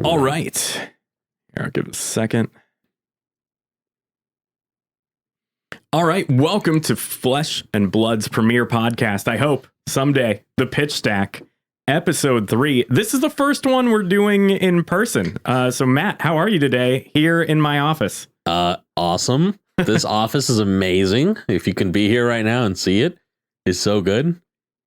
All right. Here, I'll give it a second. All right. Welcome to Flesh and Blood's premiere podcast. I hope someday, the Pitch Stack, episode 3. This is the first one we're doing in person. So Matt, how are you today here in my office? Awesome. This office is amazing. If you can be here right now and see it, it's so good.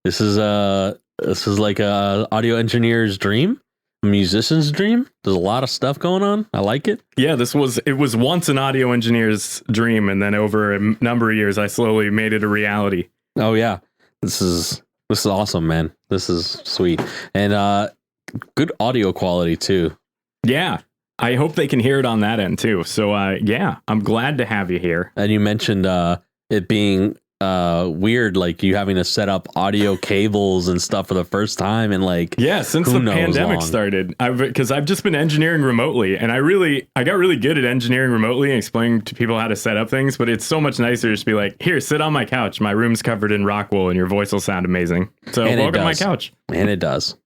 This is like a audio engineer's dream, a musician's dream. There's a lot of stuff going on. I like it. Yeah, it was once an audio engineer's dream, and then over a number of years, I slowly made it a reality. Oh yeah, this is awesome, man. This is sweet, and good audio quality too. Yeah, I hope they can hear it on that end too. So yeah, I'm glad to have you here. And you mentioned it being weird, like you having to set up audio cables and stuff for the first time, and like since the pandemic started, because I've just been engineering remotely, and I got really good at engineering remotely and explaining to people how to set up things. But it's so much nicer to just be like, here, sit on my couch. My room's covered in rock wool, and your voice will sound amazing. So welcome to my couch. And it does.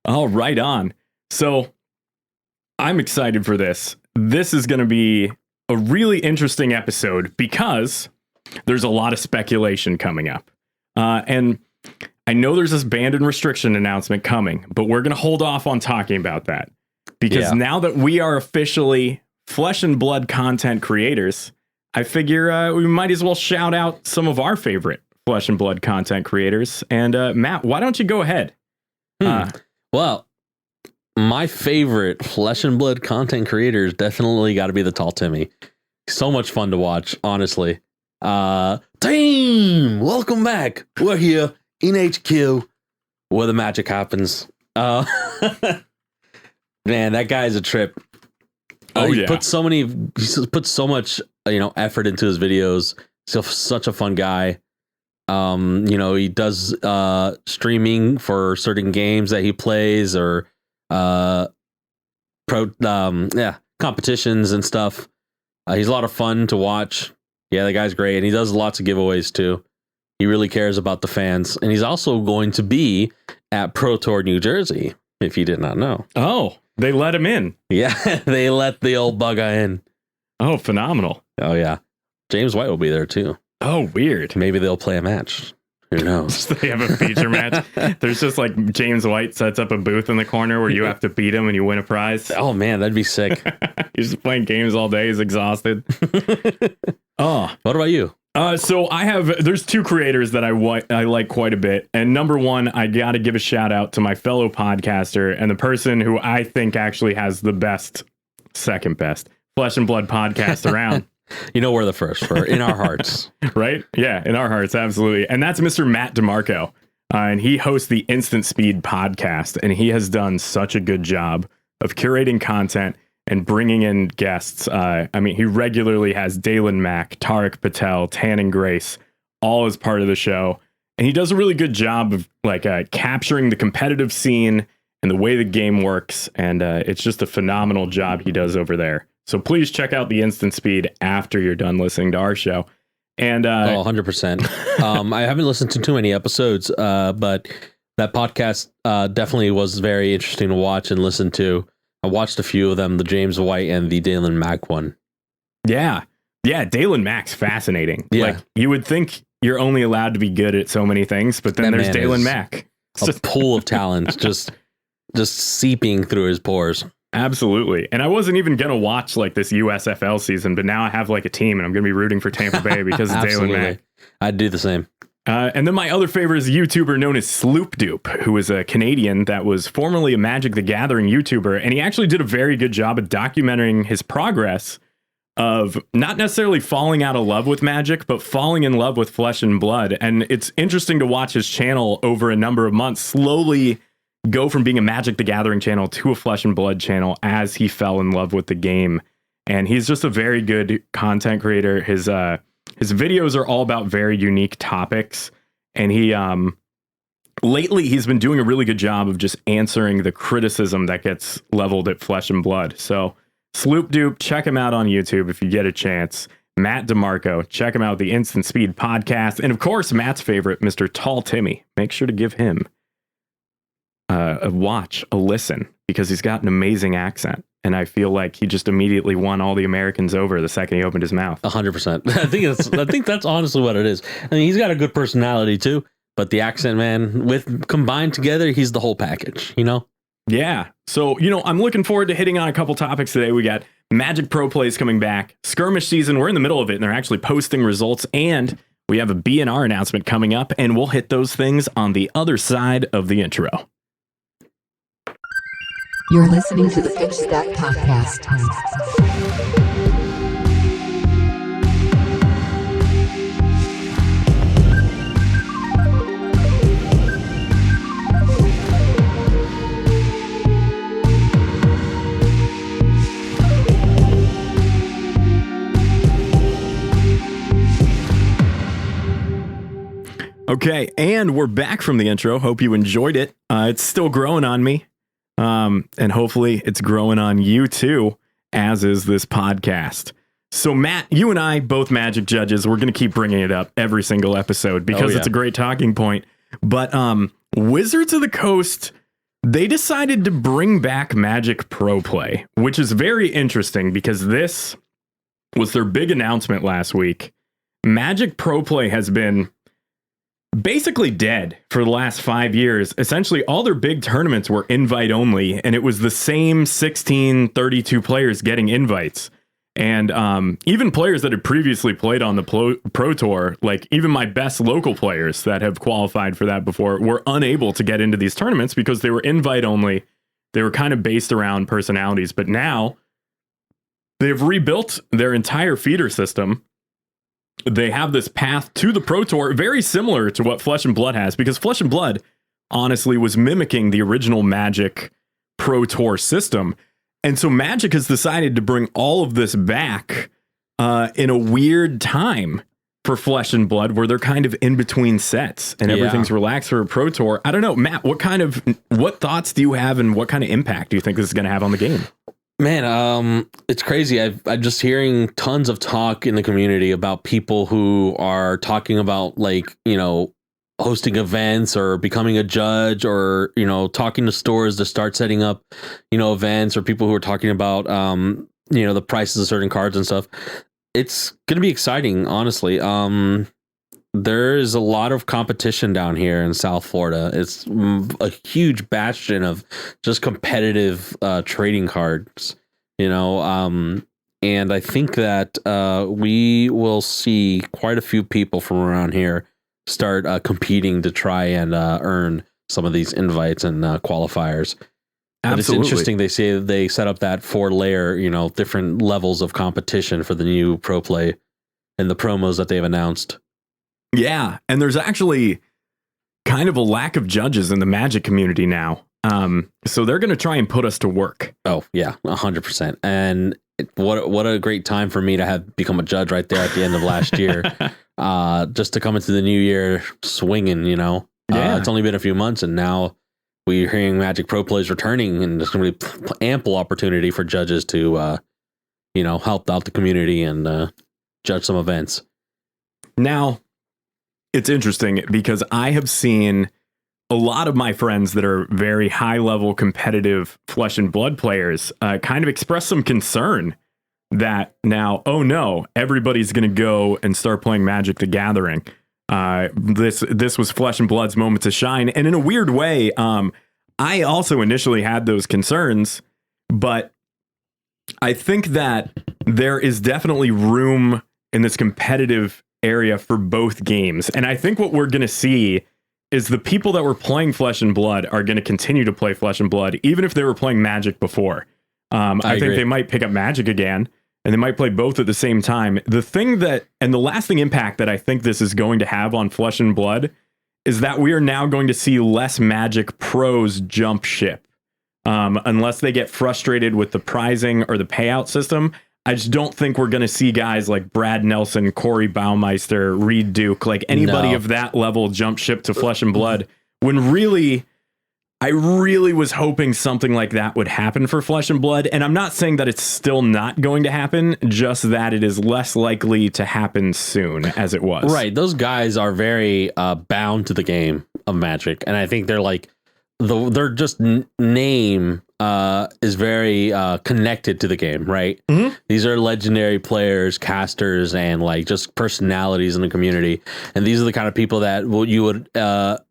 All right on. So I'm excited for this. This is going to be a really interesting episode because there's a lot of speculation coming up. And I know there's this ban and restriction announcement coming, but we're going to hold off on talking about that because now that we are officially Flesh and Blood content creators, I figure we might as well shout out some of our favorite Flesh and Blood content creators. And Matt, why don't you go ahead? Well, my favorite Flesh and Blood content creators definitely got to be the Tall Timmy. So much fun to watch, honestly. Team, welcome back. We're here in HQ where the magic happens. Man, that guy's a trip. He puts so much effort into his videos. He's such a fun guy. He does streaming for certain games that he plays or competitions and stuff. He's a lot of fun to watch. Yeah, the guy's great, and he does lots of giveaways too. He really cares about the fans, and he's also going to be at Pro Tour New Jersey, if you did not know. Oh, they let him in. Yeah, they let the old bugger in. Oh, phenomenal. Oh, yeah. James White will be there too. Oh, weird. Maybe they'll play a match. Who knows? They have a feature match. There's just like James White sets up a booth in the corner where you have to beat him and you win a prize. Oh, man, that'd be sick. He's just playing games all day. He's exhausted. Oh, what about you? So there's two creators that I like quite a bit. And number one, I got to give a shout out to my fellow podcaster and the person who I think actually has the second best Flesh and Blood podcast around. You know, we're the first in our hearts. Right? Yeah, in our hearts. Absolutely. And that's Mr. Matt DeMarco. And he hosts the Instant Speed podcast. And he has done such a good job of curating content and bringing in guests. He regularly has Dalen Mack, Tariq Patel, Tannen Grace, all as part of the show. And he does a really good job of capturing the competitive scene and the way the game works. And it's just a phenomenal job he does over there. So please check out the Instant Speed after you're done listening to our show. And 100%. I haven't listened to too many episodes, but that podcast definitely was very interesting to watch and listen to. I watched a few of them, the James White and the Dalen Mack one. Yeah. Yeah, Dalen Mack's fascinating. Yeah. Like, you would think you're only allowed to be good at so many things, but then there's Dalen Mack. A pool of talent just seeping through his pores. Absolutely. And I wasn't even going to watch this USFL season, but now I have a team and I'm going to be rooting for Tampa Bay because of Dalen Mack. I'd do the same. And then my other favorite is a YouTuber known as Sloop Dupe, who is a Canadian that was formerly a Magic the Gathering YouTuber. And he actually did a very good job of documenting his progress of not necessarily falling out of love with Magic, but falling in love with Flesh and Blood. And it's interesting to watch his channel over a number of months slowly go from being a Magic the Gathering channel to a Flesh and Blood channel as he fell in love with the game. And he's just a very good content creator. His videos are all about very unique topics. And lately he's been doing a really good job of just answering the criticism that gets leveled at Flesh and Blood. So Sloop Dupe, check him out on YouTube if you get a chance. Matt DeMarco, check him out, the Instant Speed podcast. And of course, Matt's favorite, Mr. Tall Timmy. Make sure to give him a watch, a listen, because he's got an amazing accent. And I feel like he just immediately won all the Americans over the second he opened his mouth. 100%. I think that's honestly what it is. I mean, he's got a good personality too, but the accent, man, with combined together, he's the whole package, you know? Yeah. So, I'm looking forward to hitting on a couple topics today. We got Magic Pro Plays coming back, Skirmish season. We're in the middle of it, and they're actually posting results, and we have a B&R announcement coming up, and we'll hit those things on the other side of the intro. You're listening to the Pitch Stack Podcast. Okay, and we're back from the intro. Hope you enjoyed it. It's still growing on me. And hopefully it's growing on you too, as is this podcast. So Matt, you and I, both Magic judges, we're going to keep bringing it up every single episode because it's a great talking point. But Wizards of the Coast, they decided to bring back Magic Pro Play, which is very interesting because this was their big announcement last week. Magic Pro Play has been basically dead for the last 5 years. Essentially, all their big tournaments were invite only, and it was the same 16, 32 players getting invites. And even players that had previously played on the Pro Tour, like even my best local players that have qualified for that before, were unable to get into these tournaments because they were invite only. They were kind of based around personalities, but now they've rebuilt their entire feeder system. They have this path to the Pro Tour, very similar to what Flesh and Blood has, because Flesh and Blood honestly was mimicking the original Magic Pro Tour system. And so Magic has decided to bring all of this back in a weird time for Flesh and Blood, where they're kind of in between sets and everything's relaxed for a Pro Tour. I don't know, Matt, what thoughts do you have and what kind of impact do you think this is going to have on the game? Man, it's crazy. I'm just hearing tons of talk in the community about people who are talking about, like, hosting events or becoming a judge, or, talking to stores to start setting up, events, or people who are talking about, the prices of certain cards and stuff. It's going to be exciting, honestly. There is a lot of competition down here in South Florida. It's a huge bastion of just competitive trading cards, and I think that we will see quite a few people from around here start competing to try and earn some of these invites and qualifiers. But it's interesting. They say they set up that 4-layer, different levels of competition for the new Pro Play and the promos that they've announced. Yeah, and there's actually kind of a lack of judges in the Magic community now. So they're going to try and put us to work. Oh, yeah, 100%. And what a great time for me to have become a judge right there at the end of last year. Just to come into the new year swinging, It's only been a few months, and now we're hearing Magic Pro Plays returning, and there's going to be ample opportunity for judges to, help out the community and judge some events. Now, it's interesting because I have seen a lot of my friends that are very high level competitive Flesh and Blood players kind of express some concern that now, oh no, everybody's going to go and start playing Magic the Gathering. This was Flesh and Blood's moment to shine. And in a weird way, I also initially had those concerns, but I think that there is definitely room in this competitive area for both games. And I think what we're going to see is the people that were playing Flesh and Blood are going to continue to play Flesh and Blood, even if they were playing Magic before. I think they might pick up Magic again, and they might play both at the same time. The lasting impact that I think this is going to have on Flesh and Blood is that we are now going to see less Magic pros jump ship. Unless they get frustrated with the prizing or the payout system, I just don't think we're going to see guys like Brad Nelson, Corey Baumeister, Reed Duke, like anybody of that level jump ship to Flesh and Blood, when really, I really was hoping something like that would happen for Flesh and Blood. And I'm not saying that it's still not going to happen, just that it is less likely to happen soon as it was. Right. Those guys are very bound to the game of Magic. And I think they're like their just name is very connected to the game, right? Mm-hmm. These are legendary players, casters, and like just personalities in the community. And these are the kind of people that you would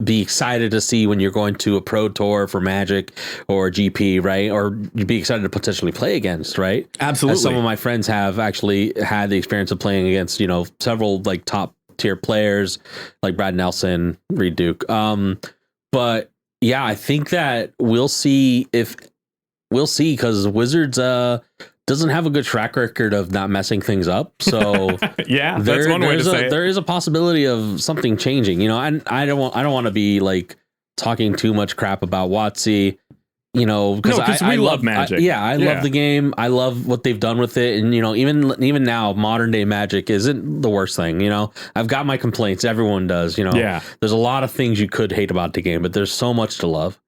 be excited to see when you're going to a pro tour for Magic or GP, right? Or you'd be excited to potentially play against, right? Absolutely. As some of my friends have actually had the experience of playing against, several like top tier players like Brad Nelson, Reed Duke. But yeah, I think that we'll see because Wizards doesn't have a good track record of not messing things up. So yeah, that's one way to say it. There is a possibility of something changing, and I don't want to be like talking too much crap about WotC, because we love Magic. I love the game. I love what they've done with it. And, even now, modern day Magic isn't the worst thing. I've got my complaints. Everyone does, Yeah. There's a lot of things you could hate about the game, but there's so much to love.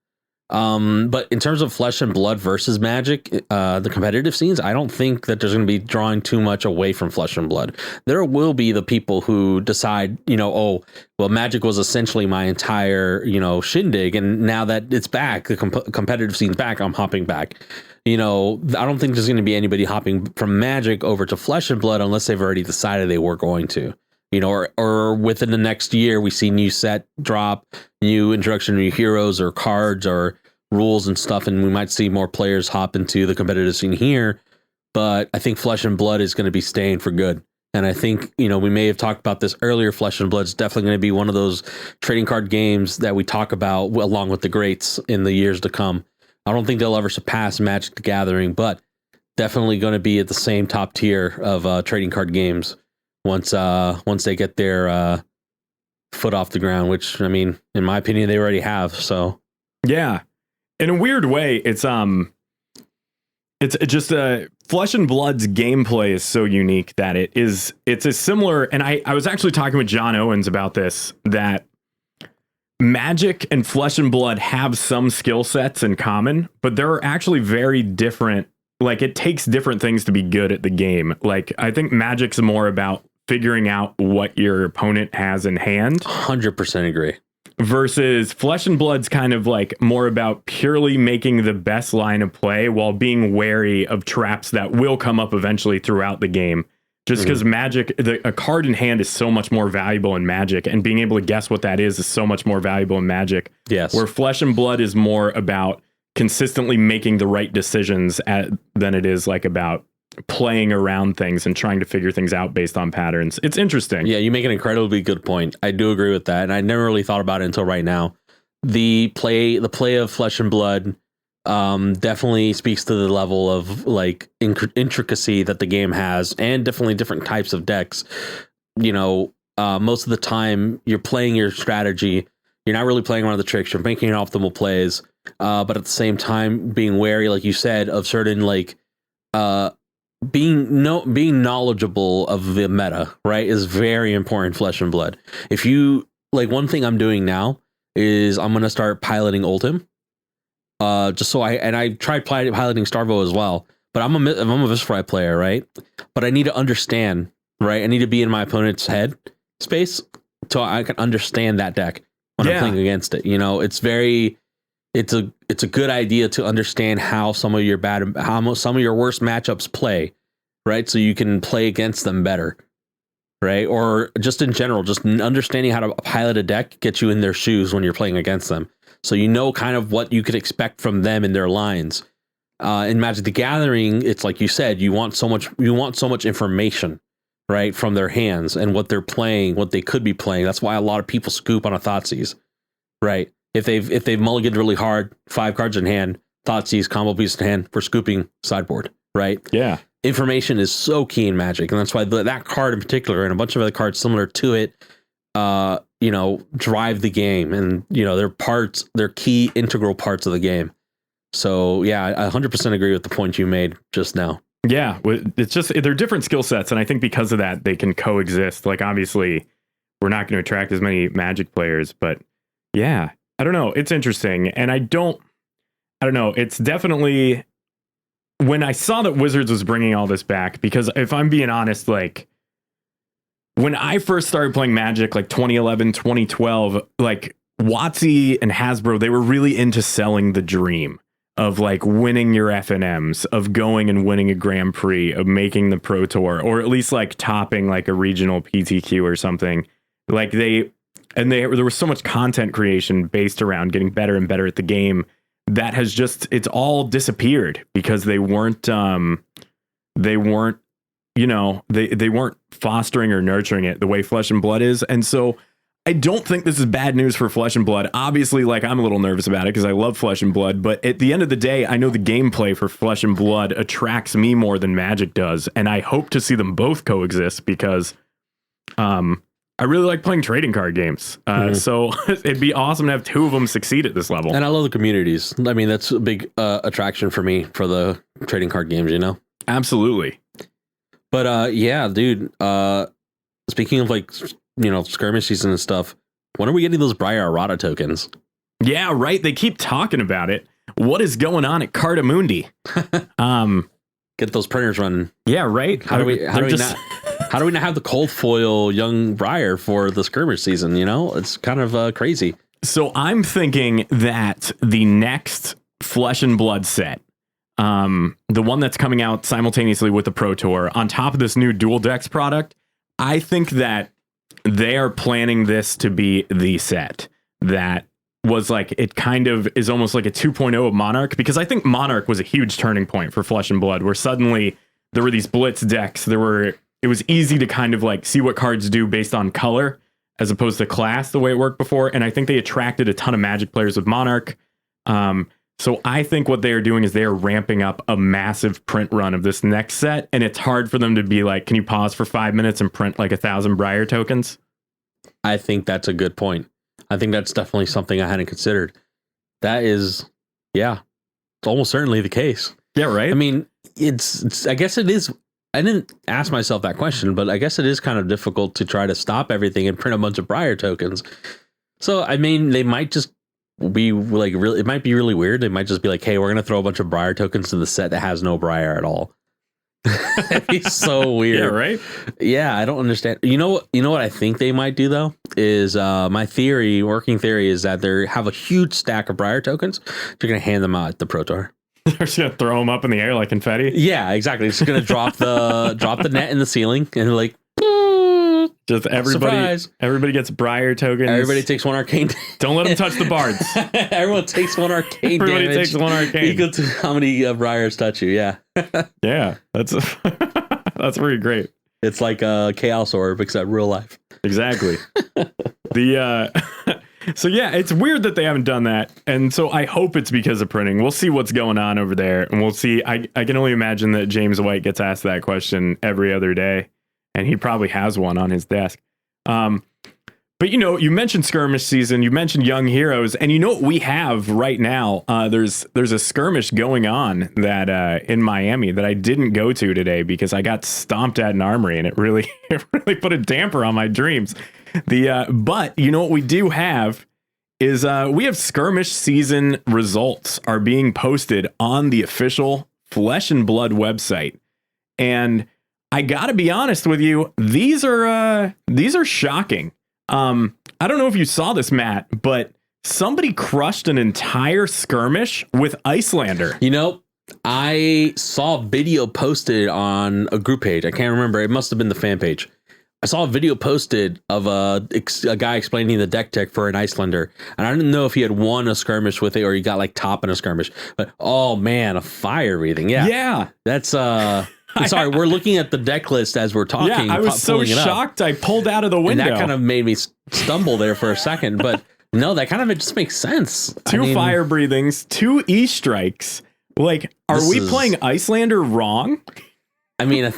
But in terms of Flesh and Blood versus Magic, the competitive scenes, I don't think that there's going to be drawing too much away from Flesh and Blood. There will be the people who decide, Magic was essentially my entire, shindig, and now that it's back, the competitive scene's back, I'm hopping back. I don't think there's going to be anybody hopping from Magic over to Flesh and Blood unless they've already decided they were going to. Or within the next year, we see new set drop, new introduction, new heroes or cards or rules and stuff, and we might see more players hop into the competitive scene here. But I think Flesh and Blood is going to be staying for good. And I think, we may have talked about this earlier. Flesh and Blood is definitely going to be one of those trading card games that we talk about along with the greats in the years to come. I don't think they'll ever surpass Magic the Gathering, but definitely going to be at the same top tier of trading card games once they get their foot off the ground, which, I mean, in my opinion, they already have. So yeah, in a weird way, it's just Flesh and Blood's gameplay is so unique that it's a similar. And I was actually talking with John Owens about this, that Magic and Flesh and Blood have some skill sets in common, but they're actually very different. Like, it takes different things to be good at the game. Like, I think Magic's more about figuring out what your opponent has in hand. 100% agree. Versus Flesh and Blood's kind of like more about purely making the best line of play while being wary of traps that will come up eventually throughout the game. Just because Magic, a card in hand is so much more valuable in Magic, and being able to guess what that is so much more valuable in Magic. Yes. Where Flesh and Blood is more about consistently making the right decisions than it is like about playing around things and trying to figure things out based on patterns. It's interesting. Yeah, you make an incredibly good point. I do agree with that, and I never really thought about it until right now. The play of Flesh and Blood definitely speaks to the level of like intricacy that the game has, and definitely different types of decks. Most of the time you're playing your strategy. You're not really playing around the tricks. You're making optimal plays, but at the same time being wary, like you said, of certain like being knowledgeable of the meta, right, is very important in Flesh and Blood. If you like, one thing I'm doing now is I'm gonna start piloting Oldhim. Just so I tried piloting Starvo as well, but I'm a Viscerai player, right? But I need to understand, right? I need to be in my opponent's head space so I can understand that deck when I'm playing against it. It's a good idea to understand how some of your worst matchups play, right? So you can play against them better, right? Or just in general, just understanding how to pilot a deck gets you in their shoes when you're playing against them. So kind of what you could expect from them in their lines. In Magic the Gathering, it's like you said, you want so much information, right, from their hands and what they're playing, what they could be playing. That's why a lot of people scoop on a Thoughtseize, right? If they've mulliganed really hard, 5 cards in hand, Thoughtseize, combo piece in hand, for scooping sideboard, right? Yeah. Information is so key in Magic, and that's why that card in particular, and a bunch of other cards similar to it, drive the game, and they're key integral parts of the game. So yeah, I 100% agree with the point you made just now. Yeah, it's just they're different skill sets, and I think because of that they can coexist. Like, obviously we're not going to attract as many Magic players, but yeah, I don't know, it's interesting. And I don't know, it's definitely, when I saw that Wizards was bringing all this back, because if I'm being honest, like, when I first started playing Magic, like 2011, 2012, like, WotC and Hasbro, they were really into selling the dream of like winning your FNMs, of going and winning a Grand Prix, of making the Pro Tour, or at least like topping like a regional PTQ or something. Like there was so much content creation based around getting better and better at the game that has just, it's all disappeared because they weren't fostering or nurturing it the way Flesh and Blood is. And so I don't think this is bad news for Flesh and Blood. Obviously, like, I'm a little nervous about it because I love Flesh and Blood, but at the end of the day, I know the gameplay for Flesh and Blood attracts me more than Magic does, and I hope to see them both coexist because I really like playing trading card games. So it'd be awesome to have two of them succeed at this level. And I love the communities. I mean, that's a big attraction for me for the trading card games, you know? Absolutely. But yeah, dude, speaking of like, you know, skirmish season and stuff, when are we getting those Briar Errata tokens? Yeah, right. They keep talking about it. What is going on at Cardamundi? Get those printers running. Yeah, right. How do we not have the cold foil young Briar for the skirmish season? You know, it's kind of crazy. So I'm thinking that the next Flesh and Blood set, the one that's coming out simultaneously with the Pro Tour, on top of this new Dual Decks product, I think that they are planning this to be the set that was like, it kind of is almost like a 2.0 of Monarch, because I think Monarch was a huge turning point for Flesh and Blood, where suddenly there were these blitz decks. It was easy to kind of like see what cards do based on color as opposed to class, the way it worked before. And I think they attracted a ton of Magic players with Monarch. So I think what they are doing is they are ramping up a massive print run of this next set. And it's hard for them to be like, can you pause for 5 minutes and print like 1,000 Briar tokens? I think that's a good point. I think that's definitely something I hadn't considered. That is, yeah, it's almost certainly the case. Yeah, right. I mean, it's I guess it is. I didn't ask myself that question, but I guess it is kind of difficult to try to stop everything and print a bunch of Briar tokens. So, I mean, they might just be like, really, it might be really weird. They might just be like, hey, we're going to throw a bunch of Briar tokens to the set that has no Briar at all. It'd be so weird. Yeah, right. Yeah, I don't understand. You know what I think they might do though is my working theory is that they have a huge stack of Briar tokens. They're going to hand them out at the Pro Tour. They're just going to throw them up in the air like confetti. Yeah, exactly. It's going to drop the net in the ceiling and like, just everybody gets Briar tokens. Everybody takes one arcane. Don't let them touch the bards. Everyone takes one arcane. Everybody takes one arcane. Equal to how many Briars touch you. Yeah. Yeah, that's pretty great. It's like a Chaos Orb except real life. Exactly. So yeah, it's weird that they haven't done that, and so I hope it's because of printing. We'll see what's going on over there, and we'll see. I can only imagine that James White gets asked that question every other day. And he probably has one on his desk. But, you know, you mentioned skirmish season, you mentioned Young Heroes, and you know what we have right now? There's a skirmish going on that in Miami that I didn't go to today because I got stomped at an armory, and it really put a damper on my dreams. But you know what we do have is we have skirmish season results are being posted on the official Flesh and Blood website, and I gotta be honest with you, these are shocking. I don't know if you saw this, Matt, but somebody crushed an entire skirmish with Icelander. You know, I saw a video posted on a group page. I can't remember. It must have been the fan page. I saw a video posted of a guy explaining the deck tech for an Icelander. And I didn't know if he had won a skirmish with it or he got like top in a skirmish. But oh man, a fire breathing. Yeah. Yeah. That's sorry, we're looking at the deck list as we're talking. Yeah, I was so shocked I pulled out of the window. And that kind of made me stumble there for a second. But no, that kind of, it just makes sense. Two fire breathings, 2 E-strikes. Like, are we playing Icelander wrong? I mean,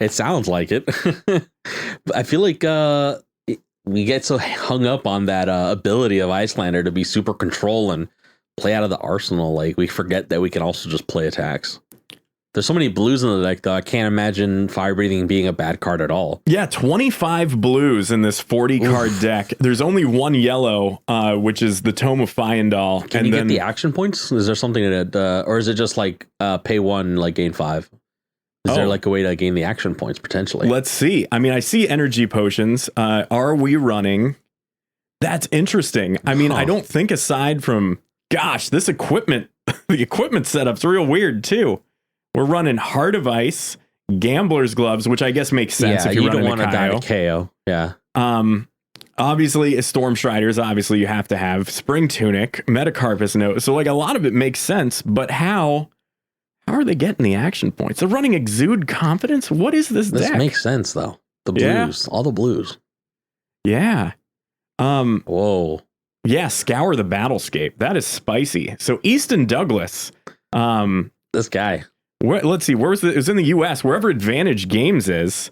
it sounds like it. I feel like we get so hung up on that ability of Icelander to be super control and play out of the arsenal. Like, we forget that we can also just play attacks. There's so many blues in the deck, though. I can't imagine fire breathing being a bad card at all. Yeah, 25 blues in this 40-card deck. There's only 1 yellow, which is the Tome of Fyendal. Can you get the action points? Is there something that, or is it just like pay 1, like gain 5? Is there like a way to gain the action points potentially? Let's see. I mean, I see energy potions. Are we running That's interesting. I mean, Huh. I don't think aside from, gosh, this equipment, the equipment setup's real weird too. We're running Heart of Ice, Gambler's Gloves, which I guess makes sense if you you're don't running want to die KO. to KO. Yeah. Obviously, Storm Striders, obviously you have to have Spring Tunic, Metacarpus Note. So like a lot of it makes sense, but how are they getting the action points? They're running Exude Confidence? What is this This deck? makes sense though. The blues, all the blues. Yeah. Whoa. Yeah, Scour the Battlescape. That is spicy. So Easton Douglas, This guy. let's see, where was it? It was in the US, wherever Advantage Games is,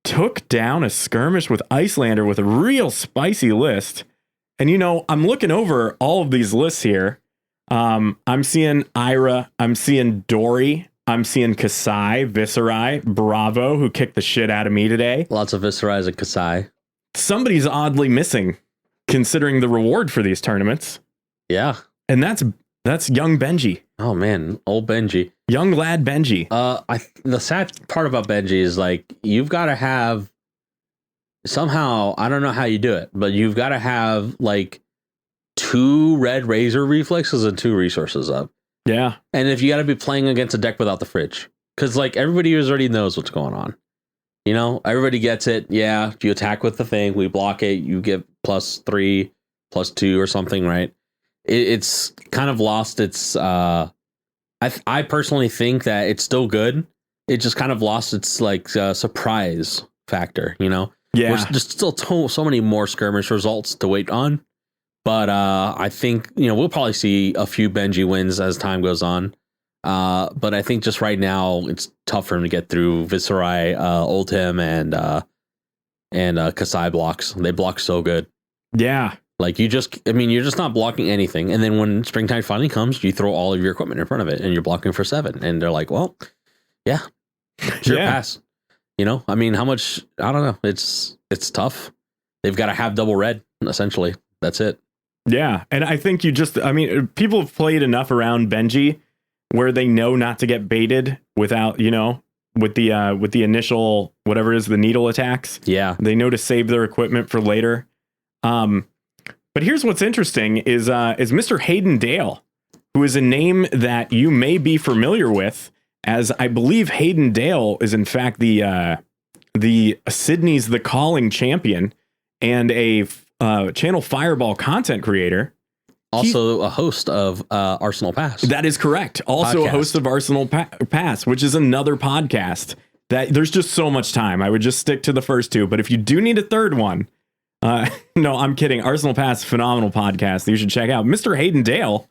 took down a skirmish with Icelander with a real spicy list. And I'm looking over all of these lists here. I'm seeing Ira, I'm seeing Dory, I'm seeing Kasai, Viserai, Bravo, who kicked the shit out of me today. Lots of Viserais and Kasai. Somebody's oddly missing, considering the reward for these tournaments. Yeah. And that's young Benji. Oh man, old Benji. Young lad Benji. The sad part about Benji is like you've got to have somehow, I don't know how you do it, but you've got to have like 2 red razor reflexes and 2 resources up. Yeah. And if you got to be playing against a deck without the fridge, because like everybody already knows what's going on. Everybody gets it. Yeah, you attack with the thing, we block it, you get +3, +2 or something, right? It's kind of lost its. I personally think that it's still good. It just kind of lost its like surprise factor. Yeah. There's just still so many more skirmish results to wait on. But I think we'll probably see a few Benji wins as time goes on. But I think just right now it's tough for him to get through Viserai, Oldhim, and Kasai blocks. They block so good. Yeah. Like you're just not blocking anything. And then when springtime finally comes, you throw all of your equipment in front of it and you're blocking for 7. And they're like, well, yeah, sure, Yeah. pass. How much? I don't know. It's tough. They've got to have double red, essentially. That's it. Yeah. And I think people have played enough around Benji where they know not to get baited without, with the initial, whatever it is, the needle attacks. Yeah. They know to save their equipment for later. But here's what's interesting is Mr. Hayden Dale, who is a name that you may be familiar with, as I believe Hayden Dale is in fact the Sydney's The Calling champion and a Channel Fireball content creator. Also a host of Arsenal Pass. That is correct. Also a host of Arsenal Pass, which is another podcast that there's just so much time. I would just stick to the first 2. But if you do need a third one, no, I'm kidding. Arsenal Pass, phenomenal podcast that you should check out. Mr. Hayden Dale,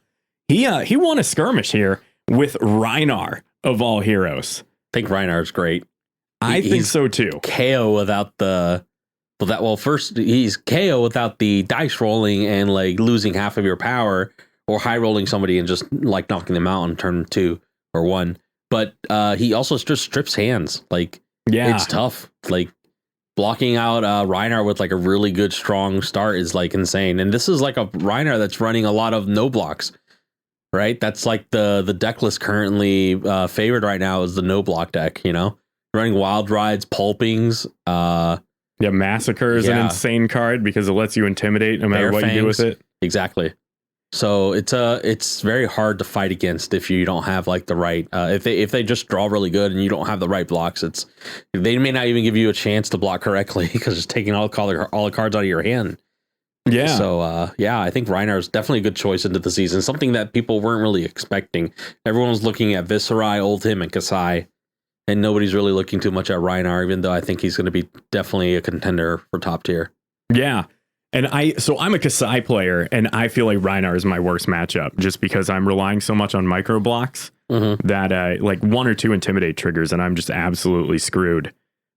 he won a skirmish here with Rhinar of all heroes. I think Reinhardt's great. I think so too. KO without first he's KO without the dice rolling and like losing half of your power, or high rolling somebody and just like knocking them out on turn 2 or 1. But he also just strips hands. Like, Yeah, it's tough. Like blocking out Reinhardt with like a really good strong start is like insane. And this is like a Reinhardt that's running a lot of no blocks, right? That's like the deck list currently favored right now is the no block deck, running Wild Rides, Pulpings, yeah. Massacre is an Yeah. insane card because it lets you intimidate no matter Bear what you do with Fangs. it. Exactly. So it's very hard to fight against if you don't have like the right if they just draw really good and you don't have the right blocks. They may not even give you a chance to block correctly because it's taking all the cards out of your hand. Yeah. So I think Reinhardt is definitely a good choice into the season. Something that people weren't really expecting. Everyone was looking at Viserai, Oldhim, and Kasai, and nobody's really looking too much at Reinhardt, even though I think he's going to be definitely a contender for top tier. Yeah. And I'm a Kasai player, and I feel like Rhinar is my worst matchup just because I'm relying so much on micro blocks that like 1 or 2 intimidate triggers, and I'm just absolutely screwed.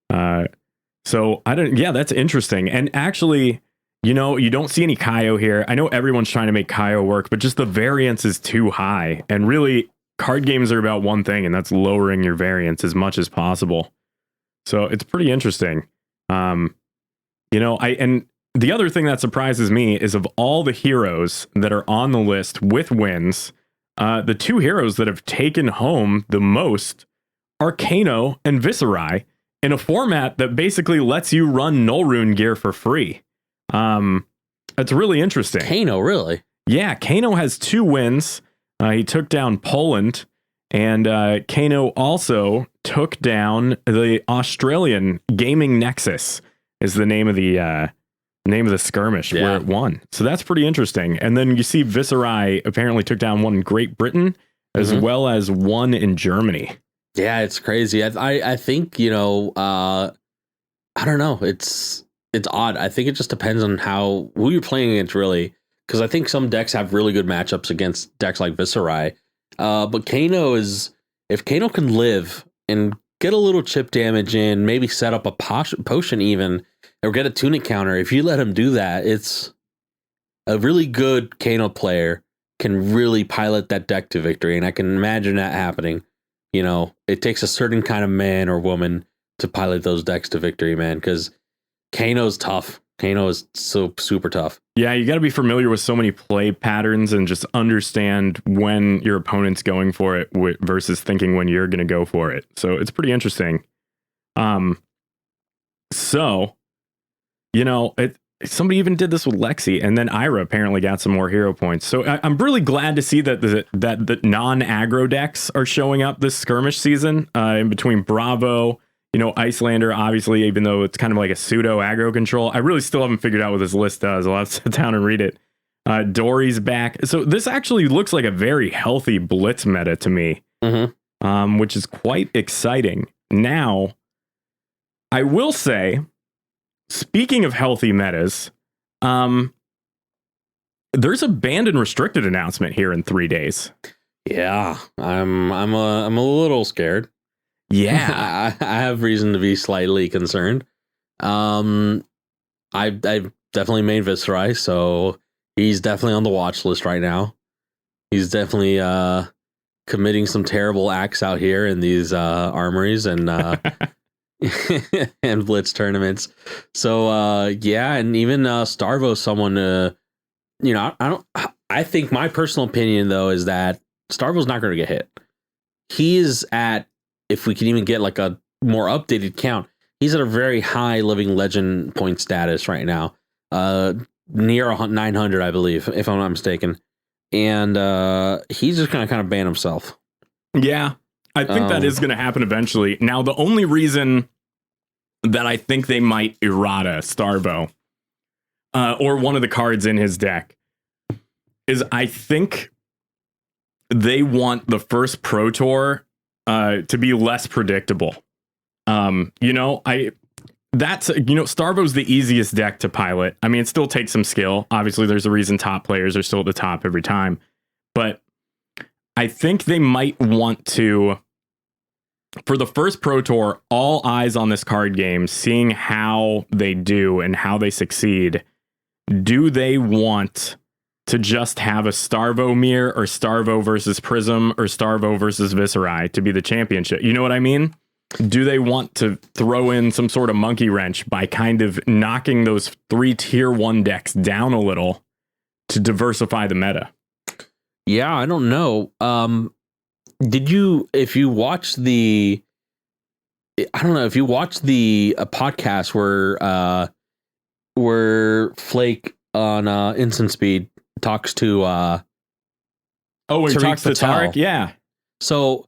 So that's interesting. And actually, you don't see any Kaio here. I know everyone's trying to make Kaio work, but just the variance is too high. And really, card games are about one thing, and that's lowering your variance as much as possible. So it's pretty interesting. The other thing that surprises me is of all the heroes that are on the list with wins, the 2 heroes that have taken home the most are Kano and Viserai in a format that basically lets you run Null Rune gear for free. It's really interesting. Kano, really? Yeah, Kano has 2 wins. He took down Poland, and Kano also took down the Australian Gaming Nexus. Is the name of the skirmish where it won. So that's pretty interesting. And then you see Viserai apparently took down one in Great Britain as well as one in Germany. Yeah, it's crazy. I think, you know, I don't know. It's odd. I think it just depends on who you're playing against, really. Because I think some decks have really good matchups against decks like Viserai. But Kano if Kano can live and get a little chip damage in, maybe set up a potion even, or get a tunic counter. If you let him do that, it's a really good Kano player can really pilot that deck to victory. And I can imagine that happening. You know, it takes a certain kind of man or woman to pilot those decks to victory, man, because Kano's tough. Kano is so super tough. Yeah, you got to be familiar with so many play patterns and just understand when your opponent's going for it versus thinking when you're going to go for it. So it's pretty interesting. So, you know, somebody even did this with Lexi, and then Ira apparently got some more hero points. So I'm really glad to see that the non-aggro decks are showing up this skirmish season in between Bravo. You know, Icelander, obviously, even though it's kind of like a pseudo aggro control, I really still haven't figured out what this list does. I'll have to sit down and read it. Dory's back. So this actually looks like a very healthy blitz meta to me, which is quite exciting. Now, I will say, speaking of healthy metas, there's a banned and restricted announcement here in 3 days. Yeah, I'm a little scared. Yeah, I have reason to be slightly concerned. I've definitely made Viserai, so he's definitely on the watch list right now. He's definitely committing some terrible acts out here in these armories and and blitz tournaments. So yeah, and even Starvo's someone you know, I think my personal opinion though is that Starvo's not going to get hit. He is at, if we can even get like a more updated count, he's at a very high living legend point status right now, near 900, I believe, if I'm not mistaken. And he's just going to kind of ban himself. Yeah, I think that is going to happen eventually. Now, the only reason that I think they might errata Starvo or one of the cards in his deck is I think they want the first Pro Tour to be less predictable. You know, Starvo's the easiest deck to pilot. I mean, it still takes some skill. Obviously, there's a reason top players are still at the top every time. But I think they might want to, for the first Pro Tour, all eyes on this card game, seeing how they do and how they succeed. Do they want to just have a Starvo mirror or Starvo versus Prism or Starvo versus Viserai to be the championship? You know what I mean? Do they want to throw in some sort of monkey wrench by kind of knocking those 3 tier 1 decks down a little to diversify the meta? Yeah, I don't know. If you watched the podcast where Flake on Instant Speed talks to he talks to Tarek? Yeah. So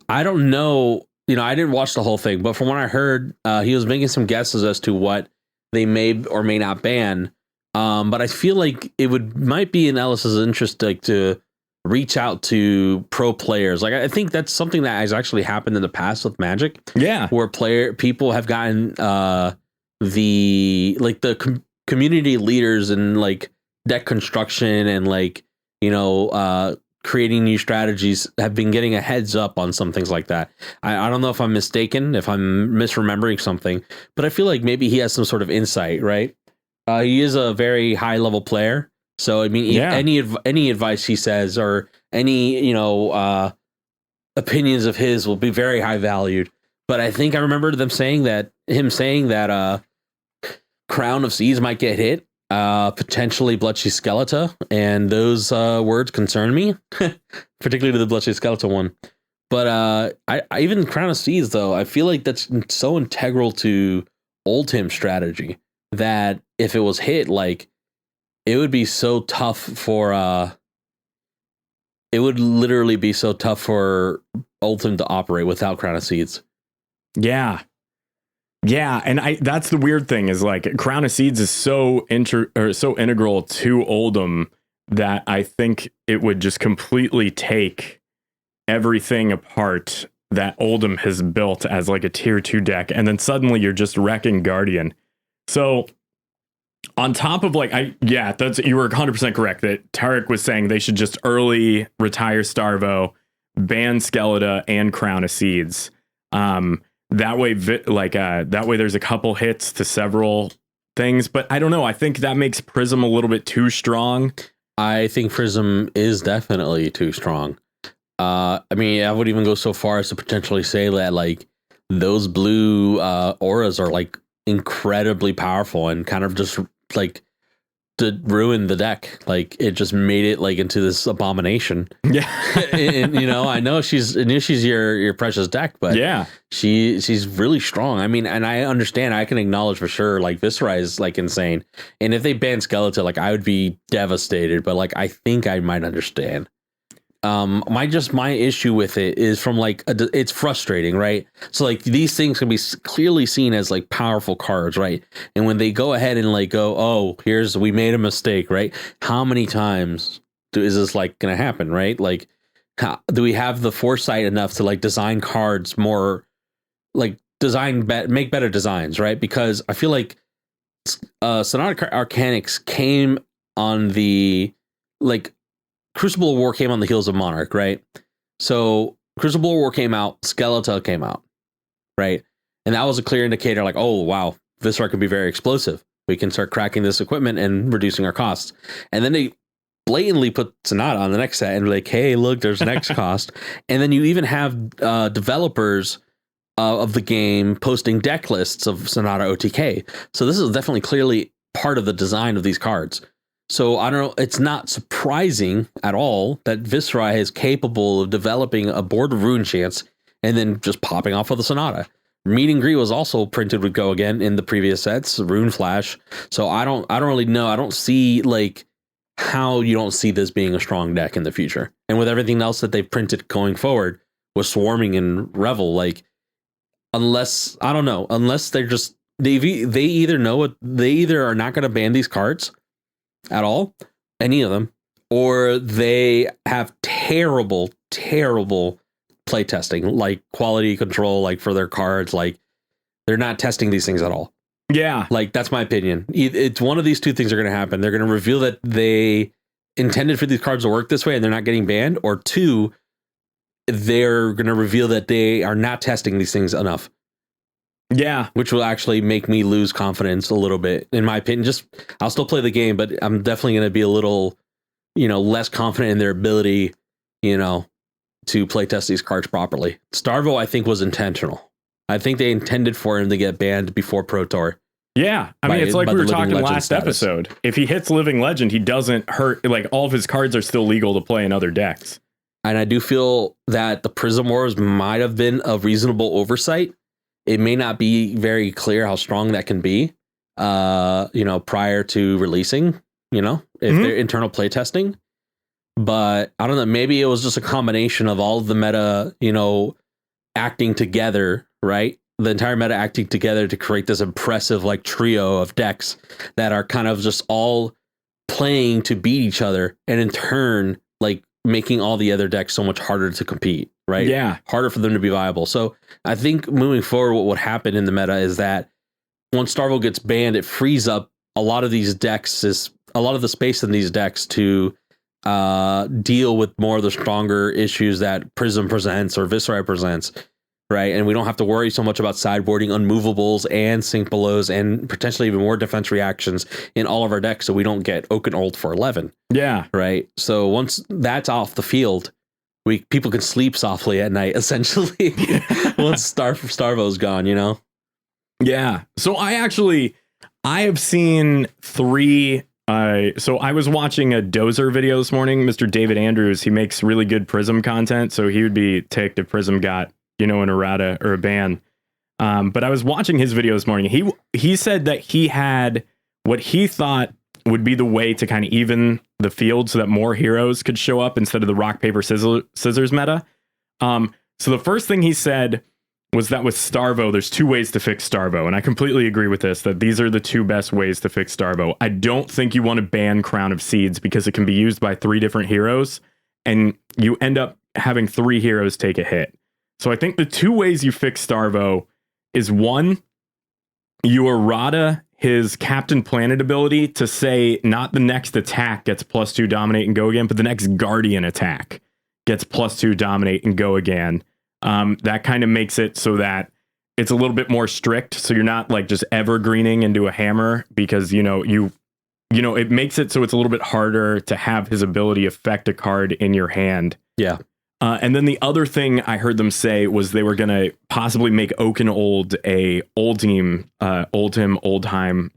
I don't know, you know, I didn't watch the whole thing, but from what I heard, he was making some guesses as to what they may or may not ban. But I feel like might be in Ellis's interest, like, to reach out to pro players. Like, I think that's something that has actually happened in the past with Magic. Yeah, where people have gotten community leaders and like deck construction and like, you know, creating new strategies have been getting a heads up on some things like that. I don't know if I'm mistaken, if I'm misremembering something, but I feel like maybe he has some sort of insight, right? He is a very high level player. So, I mean, any advice he says or any, you know, opinions of his will be very high valued. But I think I remember him saying that Crown of Seas might get hit, potentially Bloodshot Skeleton, and those words concern me, particularly the Bloodshot Skeleton one. But I even Crown of Seas, though, I feel like that's so integral to Oldhim strategy that if it was hit, like, it would be so tough for it would literally be so tough for Ultim to operate without Crown of Seeds. Yeah. Yeah, and that's the weird thing is like Crown of Seeds is so integral to Oldhim that I think it would just completely take everything apart that Oldhim has built as like a tier 2 deck, and then suddenly you're just wrecking Guardian. So on top of like that's you were 100% correct that Tarek was saying they should just early retire Starvo, ban Skeletor and Crown of Seeds. That way, that way there's a couple hits to several things, but I don't know. I think that makes Prism a little bit too strong. I think Prism is definitely too strong. I mean, I would even go so far as to potentially say that like those blue auras are like incredibly powerful and kind of just like to ruin the deck. Like it just made it like into this abomination. Yeah. And, you know, I know she's your precious deck, but yeah, she's really strong. I mean, and I understand, I can acknowledge for sure, like Viscera is like insane. And if they ban Skeletor, like I would be devastated, but like I think I might understand. My issue with it is from like it's frustrating, right? So like these things can be clearly seen as like powerful cards, right? And when they go ahead and like go, oh, we made a mistake, right? How many times is this like gonna happen, right? Like, do we have the foresight enough to like design cards more, like make better designs, right? Because I feel like Sonata Arcanics came on the like. Crucible War came on the heels of Monarch, right? So Crucible War came out, Skeletor came out, right? And that was a clear indicator like, oh, wow, Viscera can be very explosive. We can start cracking this equipment and reducing our costs. And then they blatantly put Sonata on the next set and be like, hey, look, there's an X cost. And then you even have developers of the game posting deck lists of Sonata OTK. So this is definitely clearly part of the design of these cards. So I don't know, it's not surprising at all that Viscera is capable of developing a board of Rune Chance and then just popping off of the Sonata. Meet and Greet was also printed with Go Again in the previous sets, Rune Flash. So I don't really know. I don't see like how you don't see this being a strong deck in the future. And with everything else that they've printed going forward with Swarming and Revel, like unless they're just they either know what they either are not going to ban these cards at all, any of them, or they have terrible play testing, like quality control, like for their cards, like they're not testing these things at all. Yeah, like that's my opinion. It's one of these two things are going to happen. They're going to reveal that they intended for these cards to work this way and they're not getting banned, or two, they're going to reveal that they are not testing these things enough. Yeah, which will actually make me lose confidence a little bit, in my opinion. Just I'll still play the game, but I'm definitely going to be a little, less confident in their ability, to play test these cards properly. Starvo, I think, was intentional. I think they intended for him to get banned before Pro Tour. Yeah, I mean, it's like we were talking last episode. If he hits Living Legend, he doesn't hurt. Like all of his cards are still legal to play in other decks. And I do feel that the Prism Wars might have been a reasonable oversight. It may not be very clear how strong that can be, prior to releasing, if they're internal playtesting. But I don't know, maybe it was just a combination of all of the meta, acting together, right? The entire meta acting together to create this impressive like trio of decks that are kind of just all playing to beat each other, and in turn, like making all the other decks so much harder to compete. Right? Yeah. Harder for them to be viable. So I think moving forward, what would happen in the meta is that once Starvo gets banned, it frees up a lot of these decks, a lot of the space in these decks to deal with more of the stronger issues that Prism presents or Viscera presents. Right. And we don't have to worry so much about sideboarding unmovables and sync belows and potentially even more defense reactions in all of our decks. So we don't get Oaken Old for 11. Yeah. Right. So once that's off the field, people can sleep softly at night, essentially, once Starvo's gone, Yeah. So I have seen 3. So I was watching a Dozer video this morning, Mr. David Andrews. He makes really good Prism content. So he would be ticked if Prism got, an errata or a ban. But I was watching his video this morning. He said that he had what he thought would be the way to kind of even the field so that more heroes could show up instead of the rock, paper, scissors meta. So the first thing he said was that with Starvo, there's two ways to fix Starvo. And I completely agree with this, that these are the two best ways to fix Starvo. I don't think you want to ban Crown of Seeds because it can be used by 3 different heroes and you end up having 3 heroes take a hit. So I think the 2 ways you fix Starvo is 1, you errata his Captain Planet ability to say not the next attack gets +2 dominate and go again, but the next Guardian attack gets +2 dominate and go again. That kind of makes it so that it's a little bit more strict. So you're not like just evergreening into a hammer because, it makes it so it's a little bit harder to have his ability affect a card in your hand. Yeah. And then the other thing I heard them say was they were going to possibly make Oakenfold a Oldhim.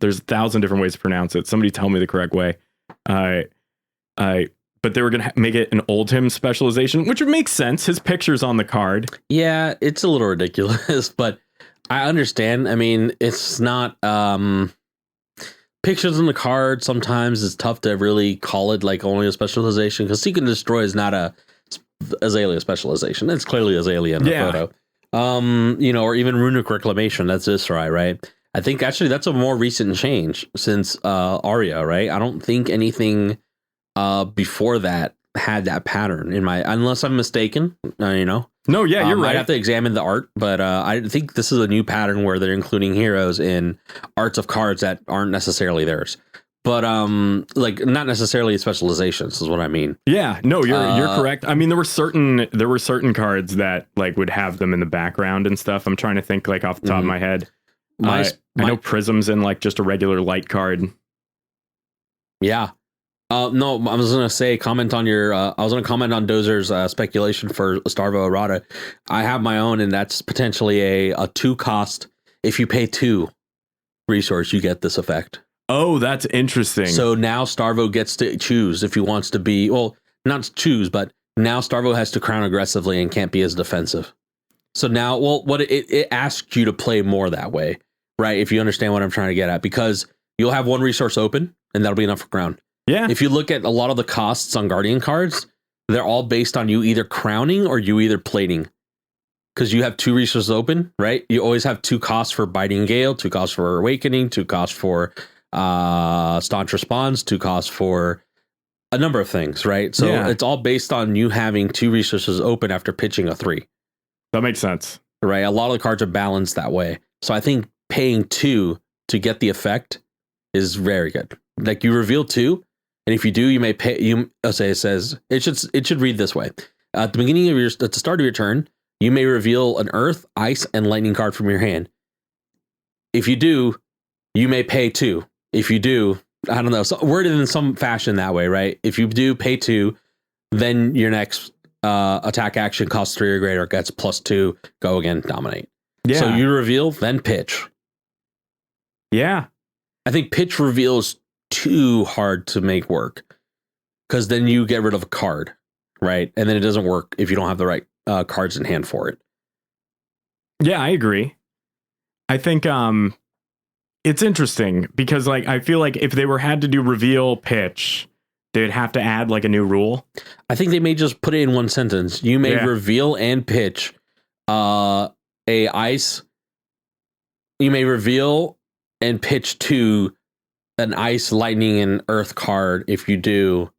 There's 1,000 different ways to pronounce it. Somebody tell me the correct way. But they were going to make it an Oldhim specialization, which would make sense. His picture's on the card. Yeah, it's a little ridiculous, but I understand. I mean, it's not pictures on the card. Sometimes it's tough to really call it like only a specialization because Seek and Destroy is not a Azalea specialization. It's clearly Azalea in the photo. Or even Runic Reclamation. That's Israi, right? I think actually that's a more recent change since Arya, right? I don't think anything before that had that pattern unless I'm mistaken, No, yeah, you're right. I have to examine the art, but I think this is a new pattern where they're including heroes in arts of cards that aren't necessarily theirs. But not necessarily specializations is what I mean. Yeah, no, you're correct. I mean, there were certain cards that like would have them in the background and stuff. I'm trying to think like off the top of my head. I know Prism's in like just a regular light card. Yeah. No, I was going to say comment on your. I was going to comment on Dozer's speculation for Starvo Errata. I have my own, and that's potentially a 2 cost. If you pay 2 resource, you get this effect. Oh, that's interesting. So now Starvo gets to choose if he wants to be, not to choose, but now Starvo has to crown aggressively and can't be as defensive. So now, what it asks you to play more that way, right? If you understand what I'm trying to get at, because you'll have 1 resource open and that'll be enough for crown. Yeah. If you look at a lot of the costs on Guardian cards, they're all based on you either crowning or you either plating. Because you have 2 resources open, right? You always have 2 costs for Biting Gale, 2 costs for Awakening, 2 costs for Staunch Response, 2 costs for a number of things, right? So It's all based on you having 2 resources open after pitching a 3. That makes sense. Right? A lot of the cards are balanced that way. So I think paying 2 to get the effect is very good. Like you reveal 2, and if you do, you may pay. It says it should read this way: at the start of your turn, you may reveal an Earth, Ice, and Lightning card from your hand. If you do, you may pay 2. If you do, I don't know, worded in some fashion that way, right? If you do pay 2, then your next attack action costs 3 or greater, gets +2, go again, dominate. Yeah. So you reveal, then pitch. Yeah. I think pitch reveal is too hard to make work because then you get rid of a card, right? And then it doesn't work if you don't have the right cards in hand for it. Yeah, I agree. I think it's interesting because like I feel like if they had to do reveal pitch, they'd have to add like a new rule. I think they may just put it in one sentence. You may reveal and pitch a ice. You may reveal and pitch to an Ice, Lightning, and Earth card. If you do,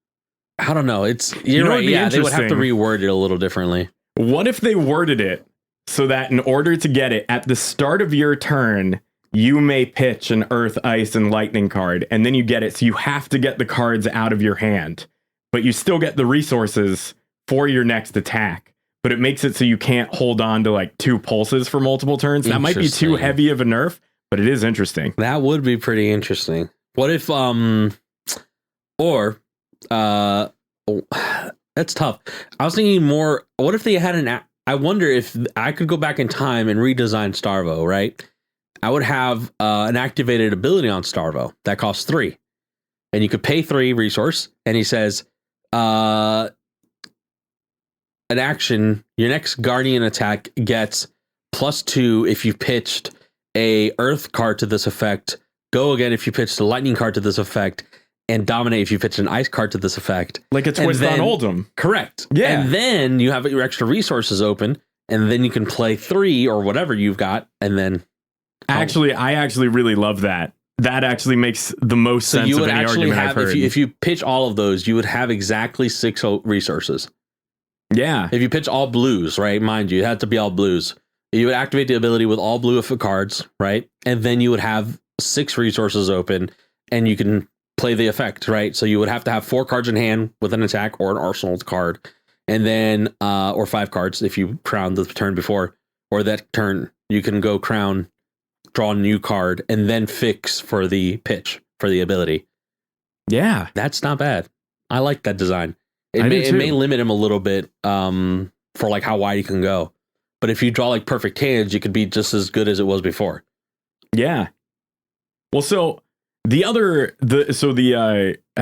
I don't know. You're right. Yeah, they would have to reword it a little differently. What if they worded it so that in order to get it at the start of your turn, you may pitch an Earth, Ice, and Lightning card, and then you get it. So you have to get the cards out of your hand, but you still get the resources for your next attack. But it makes it so you can't hold on to like 2 pulses for multiple turns. That might be too heavy of a nerf, but it is interesting. That would be pretty interesting. What if, that's tough. I was thinking more, what if they had I wonder if I could go back in time and redesign Starvo, right? I would have an activated ability on Starvo that costs 3. And you could pay 3 resource, and he says, an action, your next Guardian attack gets +2 if you pitched a Earth card to this effect. Go again if you pitched a Lightning card to this effect. and dominate if you pitch an ice card to this effect. Like a twist on Oldham. Correct. Yeah. And then you have your extra resources open, and then you can play 3 or whatever you've got, and then... Actually, I actually really love that. That actually makes the most sense of any argument I've heard. If you pitch all of those, you would have exactly 6 resources. Yeah. If you pitch all blues, right? Mind you, it had to be all blues. You would activate the ability with all blue cards, right? And then you would have 6 resources open, and you can play the effect, right? So you would have to have 4 cards in hand with an attack or an arsenal card, and then or 5 cards if you crown the turn before, or that turn you can go crown, draw a new card, and then fix for the pitch for the ability. Yeah, that's not bad. I like that design. It may limit him a little bit for like how wide he can go, but if you draw like perfect hands, you could be just as good as it was before. Yeah. Well, so and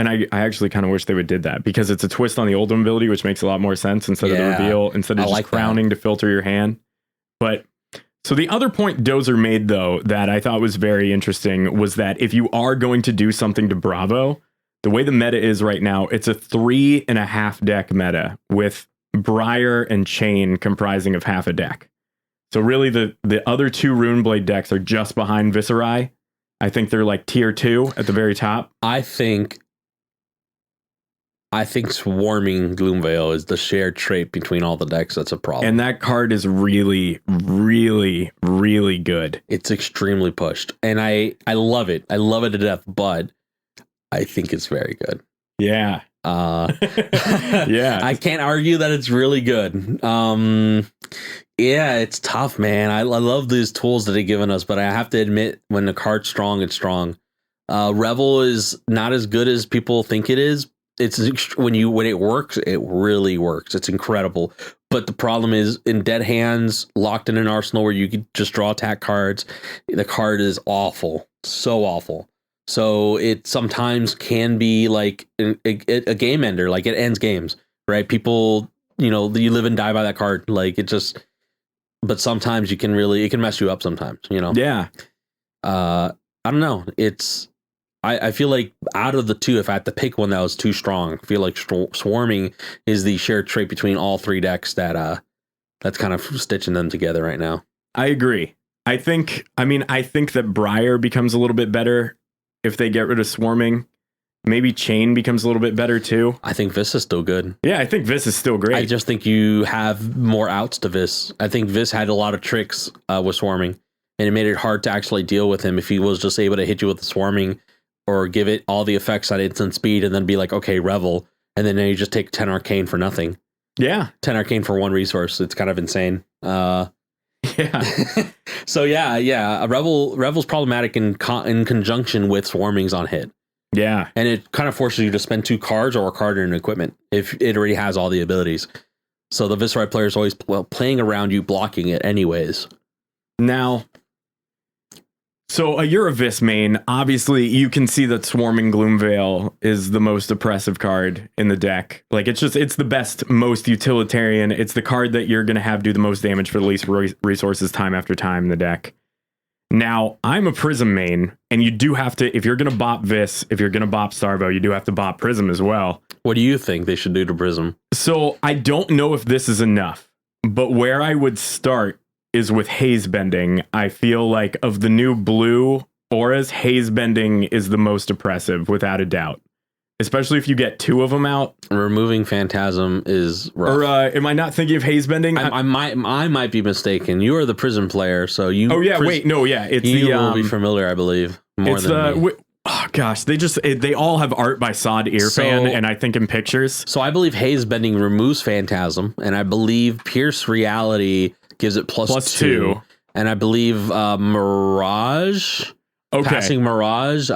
I actually kind of wish they would did that, because it's a twist on the Oldham ability, which makes a lot more sense instead of the reveal, instead of just crowning to filter your hand. But so the other point Dozer made, though, that I thought was very interesting was that if you are going to do something to Bravo, the way the meta is right now, it's a 3.5 deck meta with Briar and Chain comprising of half a deck. So really the other 2 Runeblade decks are just behind Viserai. I think they're like tier 2 at the very top. I think Swarming Gloomveil is the shared trait between all the decks. That's a problem. And that card is really, really, really good. It's extremely pushed. And I love it. I love it to death, but I think it's very good. Yeah. Yeah. I can't argue that it's really good. Yeah, it's tough, man. I love these tools that they've given us, but I have to admit, when the card's strong, it's strong. Revel is not as good as people think it is. When it works, it really works. It's incredible. But the problem is, in dead hands, locked in an arsenal where you could just draw attack cards, the card is awful. So awful. So it sometimes can be like a game ender, like it ends games, right? People, you live and die by that card. Like it just, but sometimes it can mess you up sometimes, Yeah. I don't know. I feel like out of the 2, if I had to pick one that was too strong, I feel like Swarming is the shared trait between all 3 decks that's kind of stitching them together right now. I agree. I think that Briar becomes a little bit better if they get rid of Swarming. Maybe Chain becomes a little bit better too. I think Vis is still good. Yeah, I think Vis is still great. I just think you have more outs to Vis. I think Vis had a lot of tricks with Swarming, and it made it hard to actually deal with him if he was just able to hit you with the Swarming or give it all the effects at instant speed and then be like, okay, Revel, and then you just take 10 Arcane for nothing. Yeah. 10 Arcane for 1 resource. It's kind of insane. Yeah. So yeah. Revel's problematic in conjunction with Swarmings on hit. Yeah. And it kind of forces you to spend 2 cards or a card in equipment if it already has all the abilities. So the Viserai player is always playing around you, blocking it anyways. Now, so you're a Vis main. Obviously, you can see that Swarming Gloomveil is the most oppressive card in the deck. Like, it's the best, most utilitarian. It's the card that you're going to have do the most damage for the least resources time after time in the deck. Now, I'm a Prism main, and you do have to, if you're going to bop Vis, if you're going to bop Starvo, you do have to bop Prism as well. What do you think they should do to Prism? So, I don't know if this is enough, but where I would start is with Haze Bending. I feel like of the new blue auras, Haze Bending is the most oppressive, without a doubt. Especially if you get 2 of them out. Removing Phantasm is rough. Or am I not thinking of Haze Bending? I might be mistaken. You are the Prism player, so you. Oh yeah, it's you will be familiar, I believe. More than me. Oh gosh, they all have art by Sod Irfan, and I think in pictures. So I believe Haze Bending removes Phantasm, and I believe Pierce Reality gives it plus 2. And I believe Mirage, passing Mirage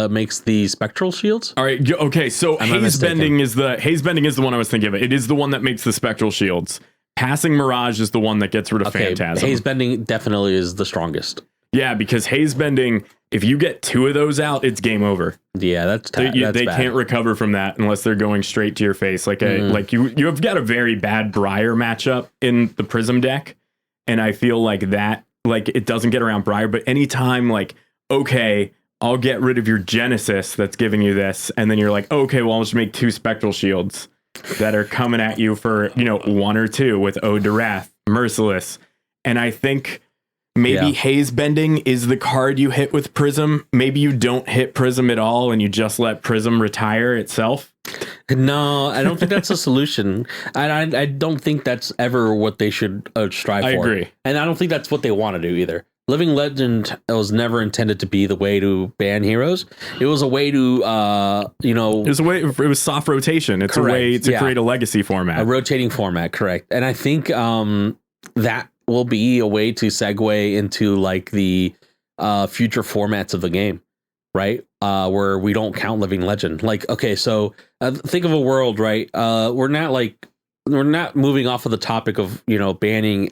makes the Spectral Shields. All right, okay, so Haze Bending is the one I was thinking of. It is the one that makes the Spectral Shields. Passing Mirage is the one that gets rid of Phantasm. Haze Bending definitely is the strongest. Yeah, because Haze Bending, if you get 2 of those out, it's game over. Yeah, that's they can't recover from that unless they're going straight to your face. Like you have got a very bad Briar matchup in the Prism deck. And I feel like that, like, it doesn't get around Briar, but anytime, like, okay, I'll get rid of your Genesis that's giving you this. And then you're like, okay, well, I'll just make 2 Spectral Shields that are coming at you for, 1 or 2 with Ode to Wrath, Merciless. And I think maybe Haze Bending is the card you hit with Prism. Maybe you don't hit Prism at all and you just let Prism retire itself. No, I don't think that's a solution. I don't think that's ever what they should strive for. I agree. And I don't think that's what they want to do either. Living Legend was never intended to be the way to ban heroes. It was a way to, it was soft rotation. It's correct. A way to create a legacy format. A rotating format, correct. And I think that will be a way to segue into like the future formats of the game, right? Where we don't count Living Legend. Like, okay, so think of a world, right? We're not moving off of the topic of, banning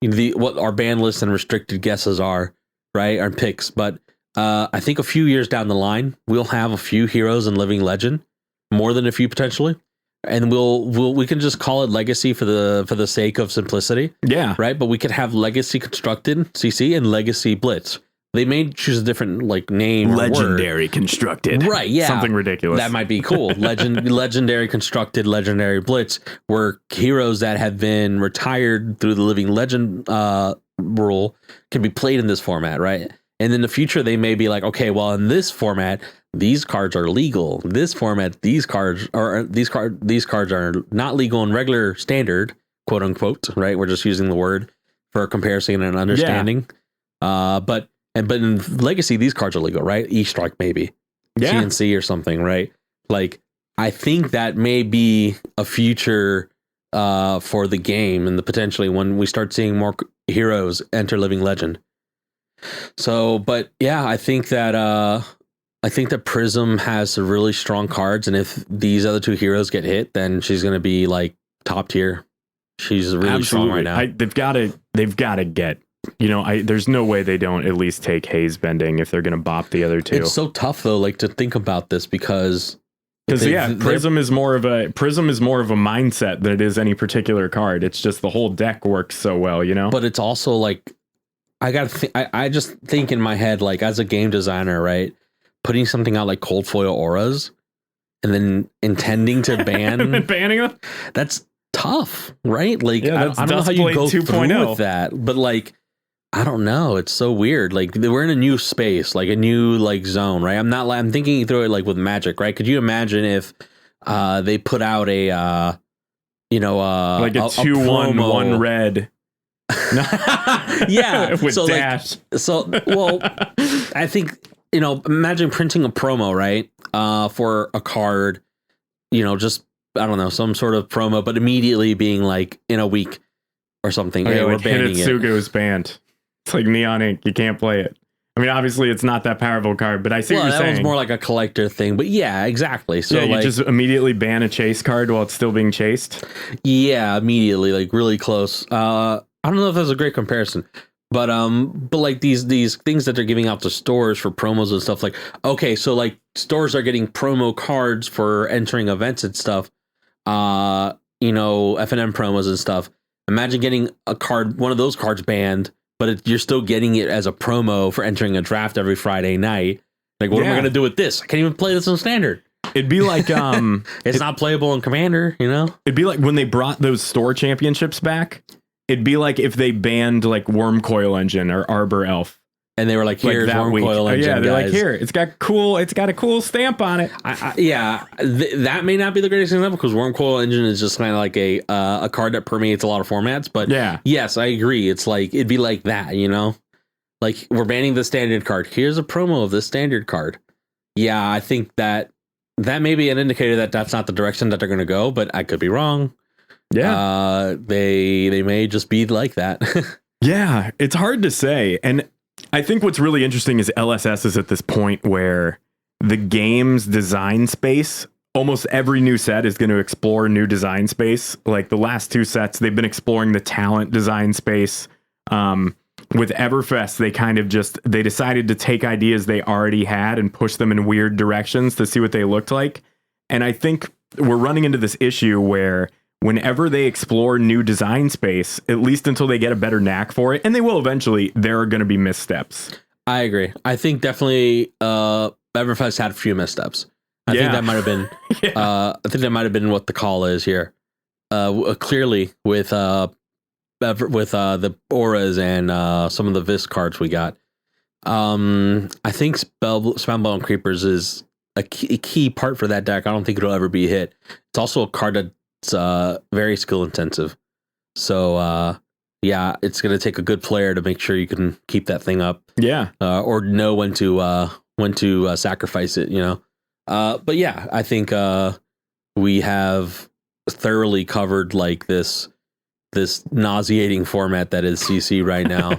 what our ban lists and restricted guesses are, right? Our picks. But I think a few years down the line, we'll have a few heroes in Living Legend, more than a few potentially. And we can just call it Legacy for the sake of simplicity. Yeah. Right. But we could have Legacy Constructed CC and Legacy Blitz. They may choose a different name. Legendary Constructed. Right. Yeah. Something ridiculous. That might be cool. Legendary Constructed, Legendary Blitz were heroes that have been retired through the Living Legend rule can be played in this format. Right. And in the future, they may be like, okay, well, in this format, these cards are legal. In this format, these cards are not legal in regular standard, quote unquote. Right. We're just using the word for comparison and understanding. Yeah. But in Legacy, these cards are legal, right? E-Strike, maybe. Yeah. CNC or something, right? Like, I think that may be a future for the game and potentially when we start seeing more heroes enter Living Legend. So, but yeah, I think that Prism has some really strong cards, and if these other 2 heroes get hit, then she's going to be like top tier. She's really strong right now. They've got to get. There's no way they don't at least take Haze Bending if they're going to bop the other 2. It's so tough though, like to think about this because Prism is more of a mindset than it is any particular card. It's just the whole deck works so well, But it's also like I just think in my head, like as a game designer, right, putting something out like Cold Foil Auras and then intending to banning them. That's tough, right? Like I don't know how you go 2.0 with that, but like. I don't know. It's so weird. Like we're in a new space, like a new zone, right? I'm thinking through it like with Magic, right? Could you imagine if they put out a like a 2/1 1 red? Yeah. With so dash. I think imagine printing a promo, right? For a card, just I don't know, some sort of promo, but immediately being like in a week or something. Okay, we're banning Hitotsuga is banned. It's like Neon Ink. You can't play it. I mean, obviously, it's not that powerful card, but I see what you're saying. That was more like a collector thing, but yeah, exactly. So you just immediately ban a chase card while it's still being chased? Yeah, immediately, like really close. I don't know if that's a great comparison, but like these things that they're giving out to stores for promos and stuff, like, okay, so like stores are getting promo cards for entering events and stuff, FNM promos and stuff. Imagine getting a card, one of those cards banned, but you're still getting it as a promo for entering a draft every Friday night. Like, what am I going to do with this? I can't even play this in Standard. It'd be like it's not playable in Commander, It'd be like when they brought those store championships back. It'd be like if they banned like Worm Coil Engine or Arbor Elf. And they were like, here's Worm Coil Engine. Yeah, they're guys. like, here, it's got a cool stamp on it. That may not be the greatest example because Worm Coil Engine is just kind of like a card that permeates a lot of formats. But yes, I agree. It's like, it'd be like that, like we're banning the standard card. Here's a promo of this standard card. Yeah, I think that may be an indicator that that's not the direction that they're going to go, but I could be wrong. Yeah. They may just be like that. Yeah, it's hard to say. And I think what's really interesting is LSS is at this point where the game's design space, almost every new set is going to explore new design space. Like the last 2 sets, they've been exploring the talent design space. With Everfest, they decided to take ideas they already had and push them in weird directions to see what they looked like. And I think we're running into this issue where whenever they explore new design space, at least until they get a better knack for it, and they will eventually, there are going to be missteps. I agree. I think definitely Everfest had a few missteps. I think that might have been I think that might have been what the call is here. Clearly with the auras and some of the Vis cards we got. I think Spellbound Creepers is a key part for that deck. I don't think it'll ever be a hit. It's also a card that's very skill intensive. So yeah, it's gonna take a good player to make sure you can keep that thing up. Yeah. Or know when to sacrifice it, you know. But yeah, I think we have thoroughly covered like this nauseating format that is CC right now.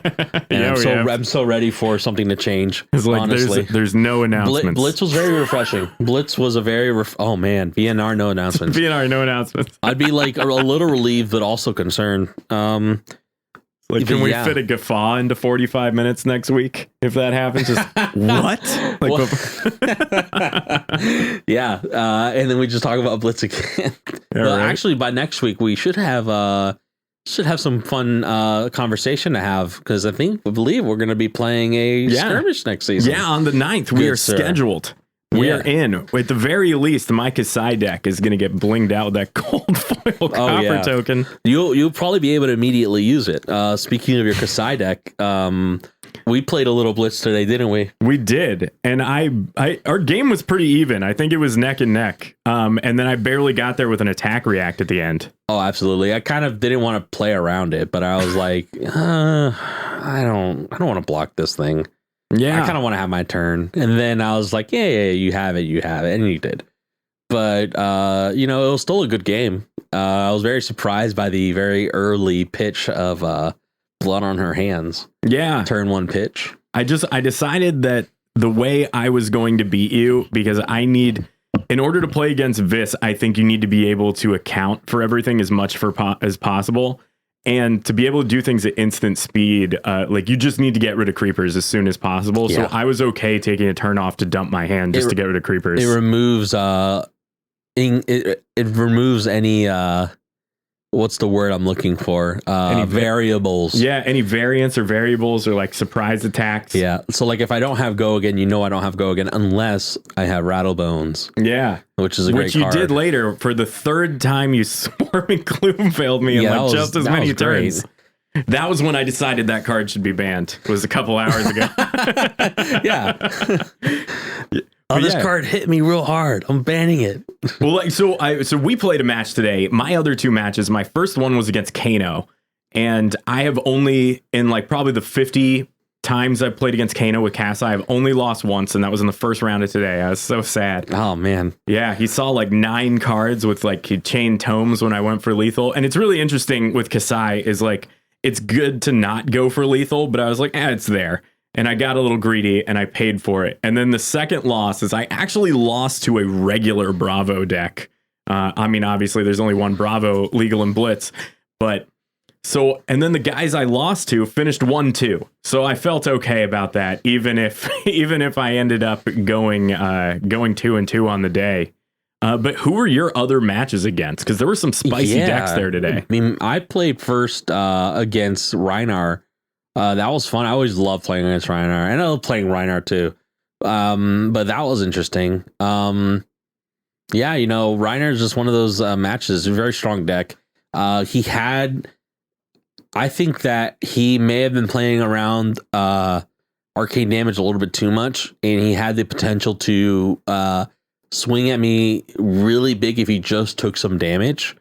And I'm so ready for something to change. It's like honestly. there's no announcements. Blitz was very refreshing. Blitz was a very oh man, VNR no announcements. VNR no announcements. I'd be like a little relieved but also concerned. Like, can we fit a guffaw into 45 minutes next week if that happens? Just what? Like, yeah, and then we just talk about Blitz again. Well, right. Actually, by next week we should have some fun conversation to have, because I believe we're going to be playing a skirmish next season. Yeah, on the 9th we are scheduled. We are in. At the very least, my Kasai deck is going to get blinged out with that gold foil copper token. You'll probably be able to immediately use it. Speaking of your Kasai deck, we played a little Blitz today, didn't we? We did, and our game was pretty even. I think it was neck and neck. And then I barely got there with an attack react at the end. Oh, absolutely. I kind of didn't want to play around it, but I was like, I don't want to block this thing. Yeah, I kind of want to have my turn. And then I was like, yeah, you have it. And you did. But, it was still a good game. I was very surprised by the very early pitch of blood on her hands. Yeah. Turn 1 pitch. I decided that the way I was going to beat you, because in order to play against Vis, I think you need to be able to account for everything as much as possible. And to be able to do things at instant speed, you just need to get rid of creepers as soon as possible. Yeah. So I was okay taking a turn off to dump my hand just to get rid of creepers. It removes it removes any what's the word I'm looking for? Any variables. Yeah, any variants or variables or like surprise attacks. Yeah. So like if I don't have Go Again, I don't have Go Again unless I have Rattlebones. Yeah. Which is a great card. Which you did later for the 3rd time. You Swarming Gloom failed me in just as many turns. That was when I decided that card should be banned. It was a couple hours ago. Yeah. This card hit me real hard. I'm banning it. Well, so we played a match today. My other 2 matches, my first one was against Kano, and I have only in probably the 50 times I've played against Kano with Kassa, I've only lost once, and that was in the first round of today. I was so sad. Oh man. Yeah, he saw 9 cards with he chained tomes when I went for lethal, and it's really interesting with Kasai is it's good to not go for lethal, but I was like, it's there. And I got a little greedy and I paid for it. And then the second loss is I actually lost to a regular Bravo deck. Obviously there's only one Bravo legal and Blitz, and then the guys I lost to finished 1-2. So I felt okay about that, even if I ended up going 2-2 on the day. But who were your other matches against? Because there were some spicy decks there today. I played first against Reinar. That was fun. I always love playing against Reinar, and I love playing Reinar too. But that was interesting. Reinar is just one of those matches. A very strong deck. I think that he may have been playing around arcane damage a little bit too much, and he had the potential to swing at me really big if he just took some damage.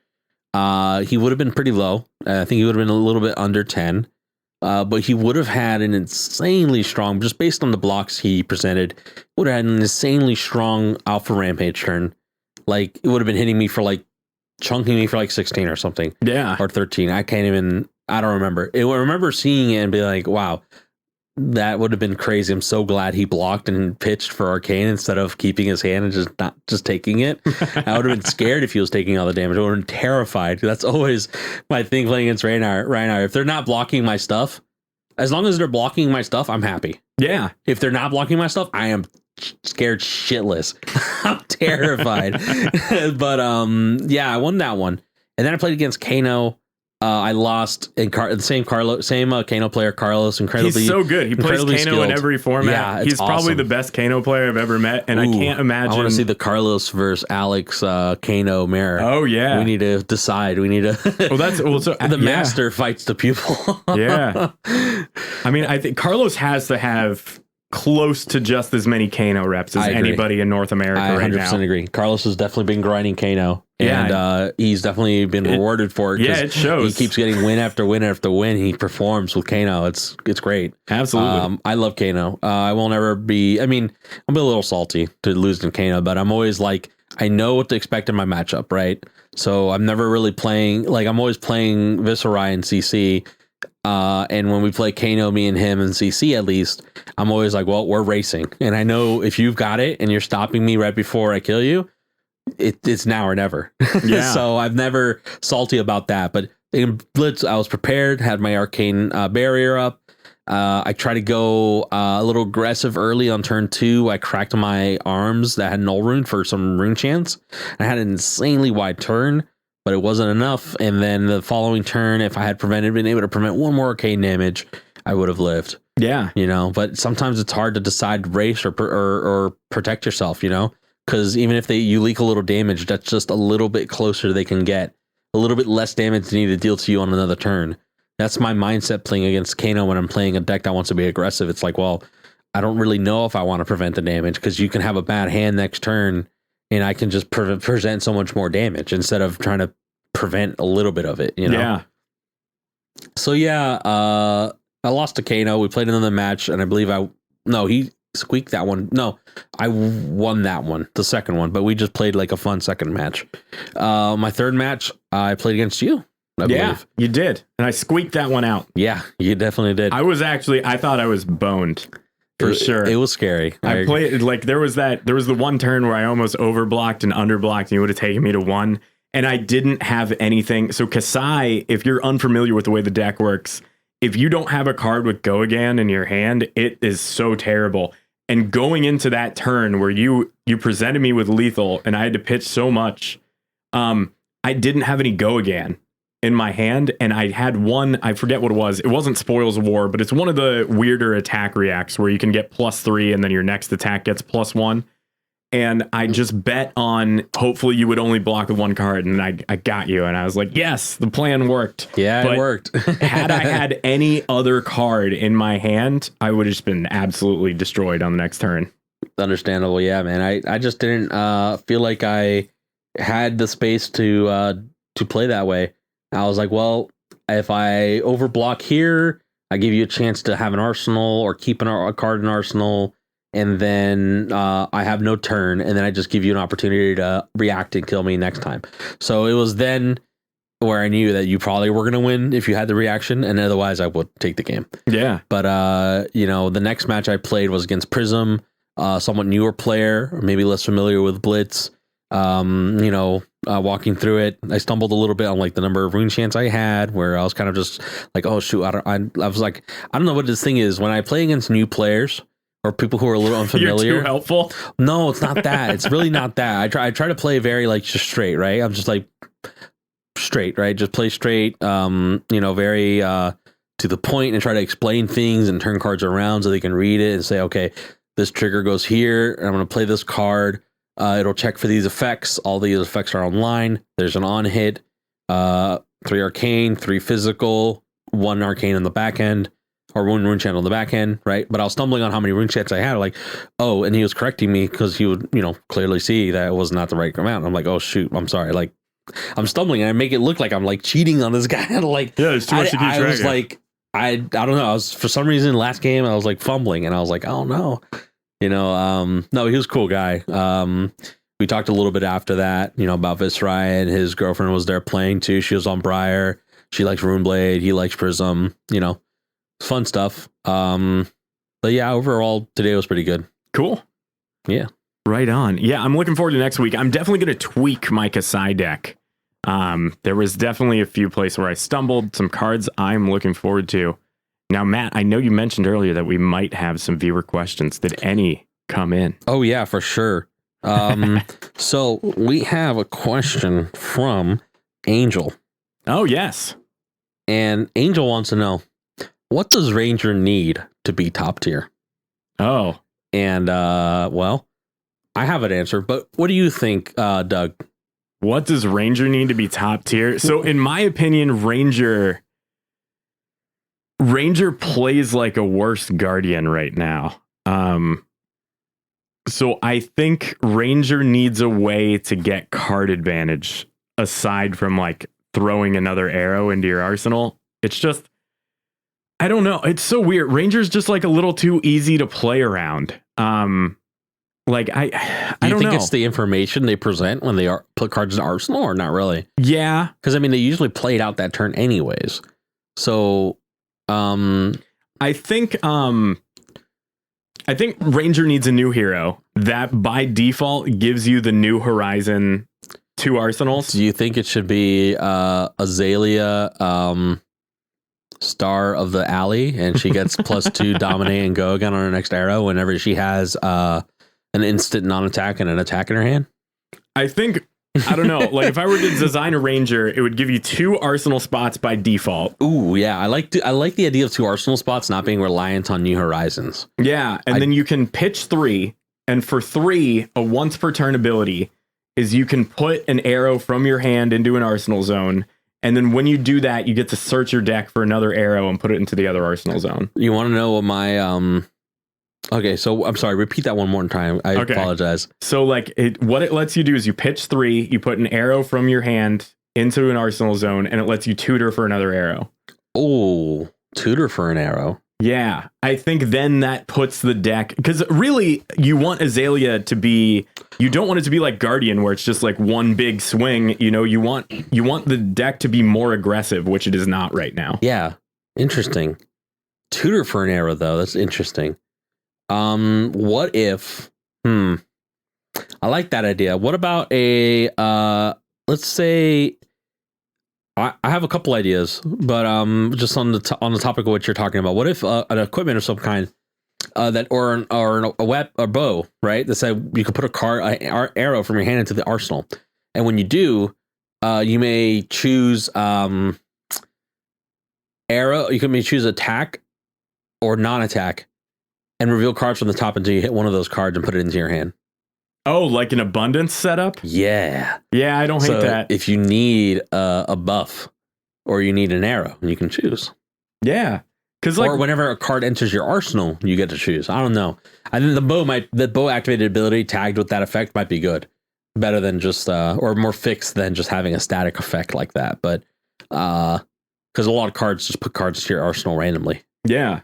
He would have been pretty low. I think he would have been a little bit under 10. But he would have had an insanely strong, just based on the blocks he presented, would have had an insanely strong Alpha Rampage turn. It would have been hitting me for chunking me for 16 or something. Yeah. Or 13. I don't remember. I remember seeing it and be like, wow, that would have been crazy. I'm so glad he blocked and pitched for Arcane instead of keeping his hand and just taking it. I would have been scared if he was taking all the damage. I would have been terrified. That's always my thing playing against Reinar. If they're not blocking my stuff, as long as they're blocking my stuff, I'm happy. Yeah. If they're not blocking my stuff, I am scared shitless. I'm terrified. But I won that one. And then I played against Kano. I lost in same Kano player, Carlos. Incredibly, he's so good. He plays Kano skilled. in every format. Yeah, he's probably the best Kano player I've ever met, and I can't imagine. I want to see the Carlos versus Alex Kano mirror. Oh yeah, we need to decide. We need to. So the master fights the pupil. Yeah, I mean, I think Carlos has to have close to just as many Kano reps as anybody in North America right now. I 100% agree. Carlos has definitely been grinding Kano. And he's definitely been rewarded for it. Yeah, it shows. He keeps getting win after win after win. He performs with Kano. It's great. Absolutely. I love Kano. I won't ever be. I mean, I'm a little salty to lose to Kano, but I'm always like, I know what to expect in my matchup, right? So I'm never really playing. Like I'm always playing Viserai and CC. And when we play Kano, me and him and CC at least, I'm always like, well, we're racing, and I know if you've got it and you're stopping me right before I kill you, it's now or never. Yeah. So I've never salty about that. But in Blitz, I was prepared, had my arcane barrier up. I tried to go a little aggressive early on turn 2. I cracked my arms that had null rune for some rune chance. I had an insanely wide turn, but it wasn't enough. And then the following turn, if I had been able to prevent one more arcane damage, I would have lived. Yeah. You know, but sometimes it's hard to decide race or protect yourself, you know, because even if you leak a little damage, that's just a little bit closer they can get. A little bit less damage they need to deal to you on another turn. That's my mindset playing against Kano when I'm playing a deck that wants to be aggressive. It's like, well, I don't really know if I want to prevent the damage because you can have a bad hand next turn and I can just present so much more damage instead of trying to prevent a little bit of it, you know? Yeah. So yeah, I lost to Kano. We played another match and I believe he squeaked that one. No, I won that one, the second one, but we just played like a fun second match. My third match, I played against you. I believe. You did. And I squeaked that one out. Yeah, you definitely did. I thought I was boned. For sure. It was scary. I played like there was the one turn where I almost overblocked and underblocked and you would have taken me to 1. And I didn't have anything. So Kasai, if you're unfamiliar with the way the deck works, if you don't have a card with Go Again in your hand, it is so terrible. And going into that turn where you presented me with lethal and I had to pitch so much, I didn't have any Go Again in my hand, and I had one, I forget what it was. It wasn't Spoils of War, but it's one of the weirder attack reacts where you can get +3 and then your next attack gets +1. And I just bet on hopefully you would only block with one card, and I got you, and I was like, yes, the plan worked. Yeah, but it worked. had I had any other card in my hand, I would have just been absolutely destroyed on the next turn. Understandable, yeah, man. I just didn't feel like I had the space to play that way. I was like, well, if I overblock here, I give you a chance to have an arsenal or keep a card in arsenal, and then I have no turn, and then I just give you an opportunity to react and kill me next time. So it was then where I knew that you probably were going to win if you had the reaction, and otherwise I would take the game. Yeah. But, the next match I played was against Prism, somewhat newer player, or maybe less familiar with Blitz. Walking through it, I stumbled a little bit on like the number of rune chants I had, where I was kind of just like, oh shoot, I was like, I don't know what this thing is. When I play against new players or people who are a little unfamiliar, you're too helpful. No, it's not that. It's really not that. I try to play very like just straight, right? I'm just like straight, right? Just play straight, very to the point, and try to explain things and turn cards around so they can read it and say, okay, this trigger goes here, and I'm going to play this card. It'll check for these effects. All these effects are online. There's an on hit, 3 arcane, 3 physical, 1 arcane on the back end, or 1 rune chant on the back end, right? But I was stumbling on how many rune chants I had. Like, oh, and he was correcting me because he would, clearly see that it was not the right amount. I'm like, oh shoot, I'm sorry. Like, I'm stumbling, and I make it look like I'm like cheating on this guy. Like, yeah, it's too much to keep track. I was like, I don't know. I was, for some reason, last game I was like fumbling, and I was like, oh no. No, he was a cool guy. We talked a little bit after that, about Viserai, and his girlfriend was there playing too. She was on Briar. She likes Runeblade. He likes Prism, fun stuff. But yeah, overall today was pretty good. Cool. Yeah. Right on. Yeah, I'm looking forward to next week. I'm definitely going to tweak my Kasai deck. There was definitely a few places where I stumbled, some cards I'm looking forward to. Now, Matt, I know you mentioned earlier that we might have some viewer questions. Did any come in? Oh, yeah, for sure. So we have a question from Angel. Oh, yes. And Angel wants to know, what does Ranger need to be top tier? Oh. And, well, I have an answer, but what do you think, Doug? What does Ranger need to be top tier? So in my opinion, Ranger plays like a worse Guardian right now. So I think Ranger needs a way to get card advantage aside from like throwing another arrow into your arsenal. It's just, I don't know. It's so weird. Ranger's just like a little too easy to play around. Like I Do you don't think know. it's the information they present when they put cards in Arsenal, or not really? Yeah. Because I mean, they usually play it out that turn anyways. So, I think Ranger needs a new hero that by default gives you the New Horizon 2 arsenals. do you think it should be Azalea, Star of the Alley, and she gets +2 dominate and go again on her next arrow whenever she has an instant non-attack and an attack in her hand? I think, I don't know, like if I were to design a Ranger, it would give you 2 arsenal spots by default. Ooh, yeah, I like the idea of 2 arsenal spots not being reliant on New Horizons. Yeah, and then you can pitch 3, and for 3, a once per turn ability is you can put an arrow from your hand into an arsenal zone, and then when you do that, you get to search your deck for another arrow and put it into the other arsenal zone. You want to know what my Okay, so I'm sorry, repeat that one more time. I apologize. So like what it lets you do is you pitch 3, you put an arrow from your hand into an arsenal zone, and it lets you tutor for another arrow. Oh, tutor for an arrow. Yeah, I think then that puts the deck, because really you want Azalea to be, you don't want it to be like Guardian where it's just like one big swing. You know, you want the deck to be more aggressive, which it is not right now. Yeah, interesting. Tutor for an arrow though, that's interesting. What if, I like that idea. What about a, let's say, I have a couple ideas, but, just on the topic of what you're talking about, what if, an equipment of some kind, that, or a bow, right? That said, you could put a arrow from your hand into the arsenal. And when you do, you may choose, arrow, you may choose attack or non-attack, and reveal cards from the top until you hit one of those cards and put it into your hand. Oh, like an abundance setup? Yeah. Yeah, I don't hate that. If you need a buff or you need an arrow, you can choose. Yeah. Because like, or whenever a card enters your arsenal, you get to choose. I don't know. I think the bow activated ability tagged with that effect might be good. Better than just, or more fixed than just having a static effect like that. But, because a lot of cards just put cards to your arsenal randomly. Yeah.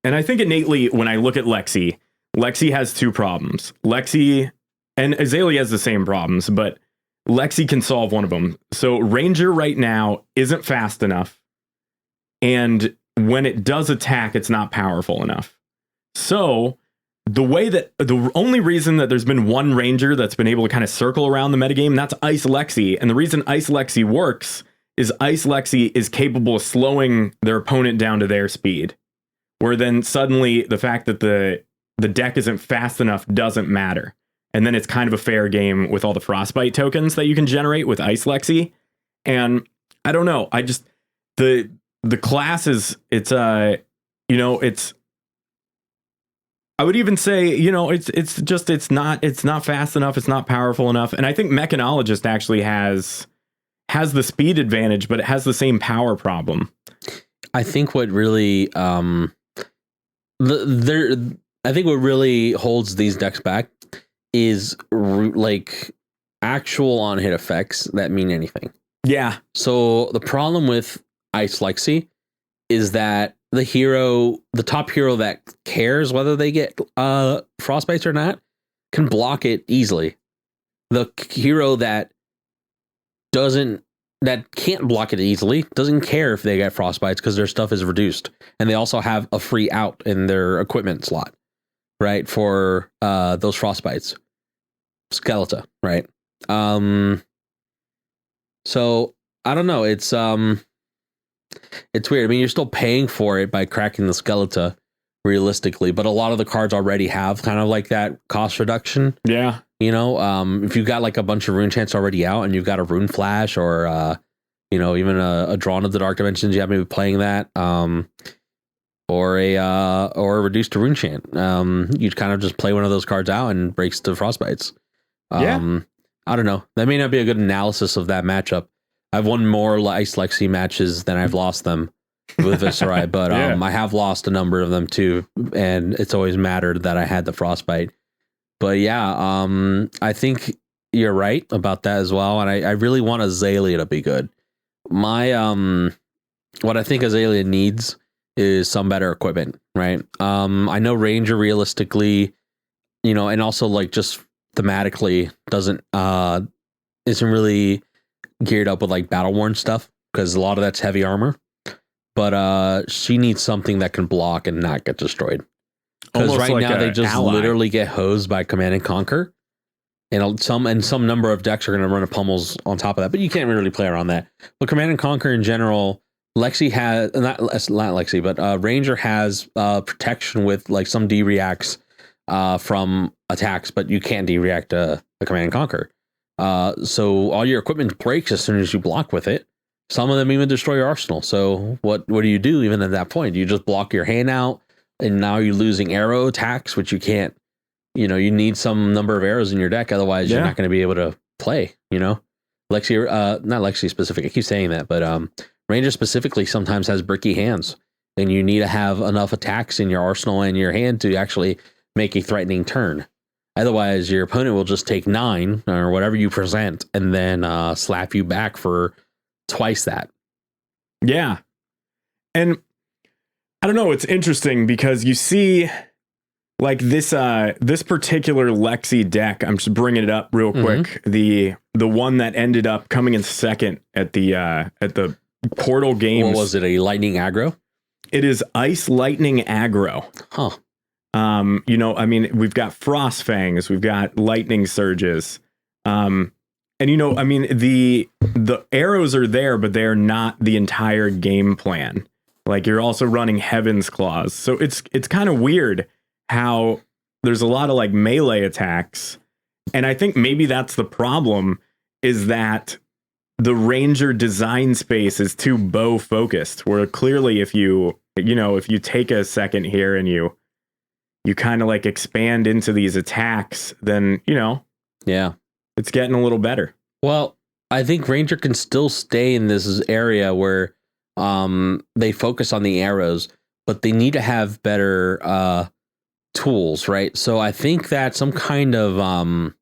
And I think innately, when I look at Lexi has 2 problems. Lexi and Azalea has the same problems, but Lexi can solve one of them. So Ranger right now isn't fast enough. And when it does attack, it's not powerful enough. So the only reason that there's been one Ranger that's been able to kind of circle around the metagame, that's Ice Lexi. And the reason Ice Lexi works is Ice Lexi is capable of slowing their opponent down to their speed. Where then suddenly the fact that the deck isn't fast enough doesn't matter. And then it's kind of a fair game with all the Frostbite tokens that you can generate with Ice Lexi. And I don't know. I just, the class is, it's, I would even say, it's not fast enough. It's not powerful enough. And I think Mechanologist actually has the speed advantage, but it has the same power problem. I think what really, I think what really holds these decks back is like actual on hit effects that mean anything. Yeah. So the problem with Ice Lexi is that the top hero that cares whether they get frostbites or not can block it easily. The hero that can't block it easily doesn't care if they get frostbites because their stuff is reduced, and they also have a free out in their equipment slot, right, for those frostbites. Skeleton, right? So I don't know. It's weird. I mean, you're still paying for it by cracking the Skeleton realistically, but a lot of the cards already have kind of like that cost reduction. Yeah. You know, if you've got like a bunch of rune chants already out and you've got a rune flash or Even a Drawn of the Dark Dimensions, you have maybe playing that, or a Reduced to Rune Chant. You kind of just play one of those cards out and breaks the Frostbites. I don't know. That may not be a good analysis of that matchup. I've won more Ice Lexi matches than I've lost them with Viserai, but I have lost a number of them too, and it's always mattered that I had the Frostbite. But I think you're right about that as well, and I really want Azalea to be good. What I think Azalea needs is some better equipment, right? I know Ranger realistically, and also like just thematically isn't really geared up with like battle worn stuff because a lot of that's heavy armor. But she needs something that can block and not get destroyed. Because right now they just literally get hosed by Command and Conquer. And some number of decks are going to run a pummels on top of that, but you can't really play around that. But Command and Conquer in general, Lexi has not Lexi, but Ranger has protection with like some D-reacts from attacks, but you can't D-react a Command and Conquer. So all your equipment breaks as soon as you block with it. Some of them even destroy your arsenal. So what do you do even at that point? You just block your hand out, and now you're losing arrow attacks, which you can't. You need some number of arrows in your deck, otherwise you're not going to be able to play. Lexi, not Lexi specific. I keep saying that, but Ranger specifically sometimes has bricky hands, and you need to have enough attacks in your arsenal and your hand to actually make a threatening turn. Otherwise, your opponent will just take 9 or whatever you present, and then slap you back for twice that. Yeah, and I don't know. It's interesting because you see. Like this particular Lexi deck, I'm just bringing it up real quick. The one that ended up coming in second at the Portal Games. What was it? A lightning aggro? It is Ice Lightning aggro. Huh. We've got Frost Fangs, we've got Lightning Surges, and the arrows are there, but they're not the entire game plan. Like you're also running Heaven's Claws, so it's kind of weird how there's a lot of like melee attacks. And I think maybe that's the problem, is that the Ranger design space is too bow focused, where clearly if you take a second here and you kind of like expand into these attacks, then, it's getting a little better. Well, I think Ranger can still stay in this area where they focus on the arrows, but they need to have better tools, right? So I think that some kind of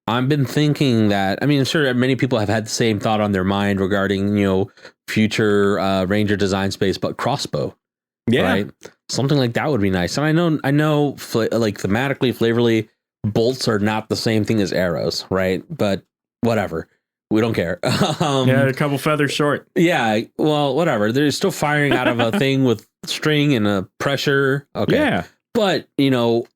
I've been thinking that, I'm sure many people have had the same thought on their mind regarding future Ranger design space, but crossbow, right? Something like that would be nice. And I know like thematically, flavorly, bolts are not the same thing as arrows, right? But whatever, we don't care. A couple feathers short. Yeah, well, whatever. They're still firing out of a thing with string and a pressure. Okay. Yeah. But,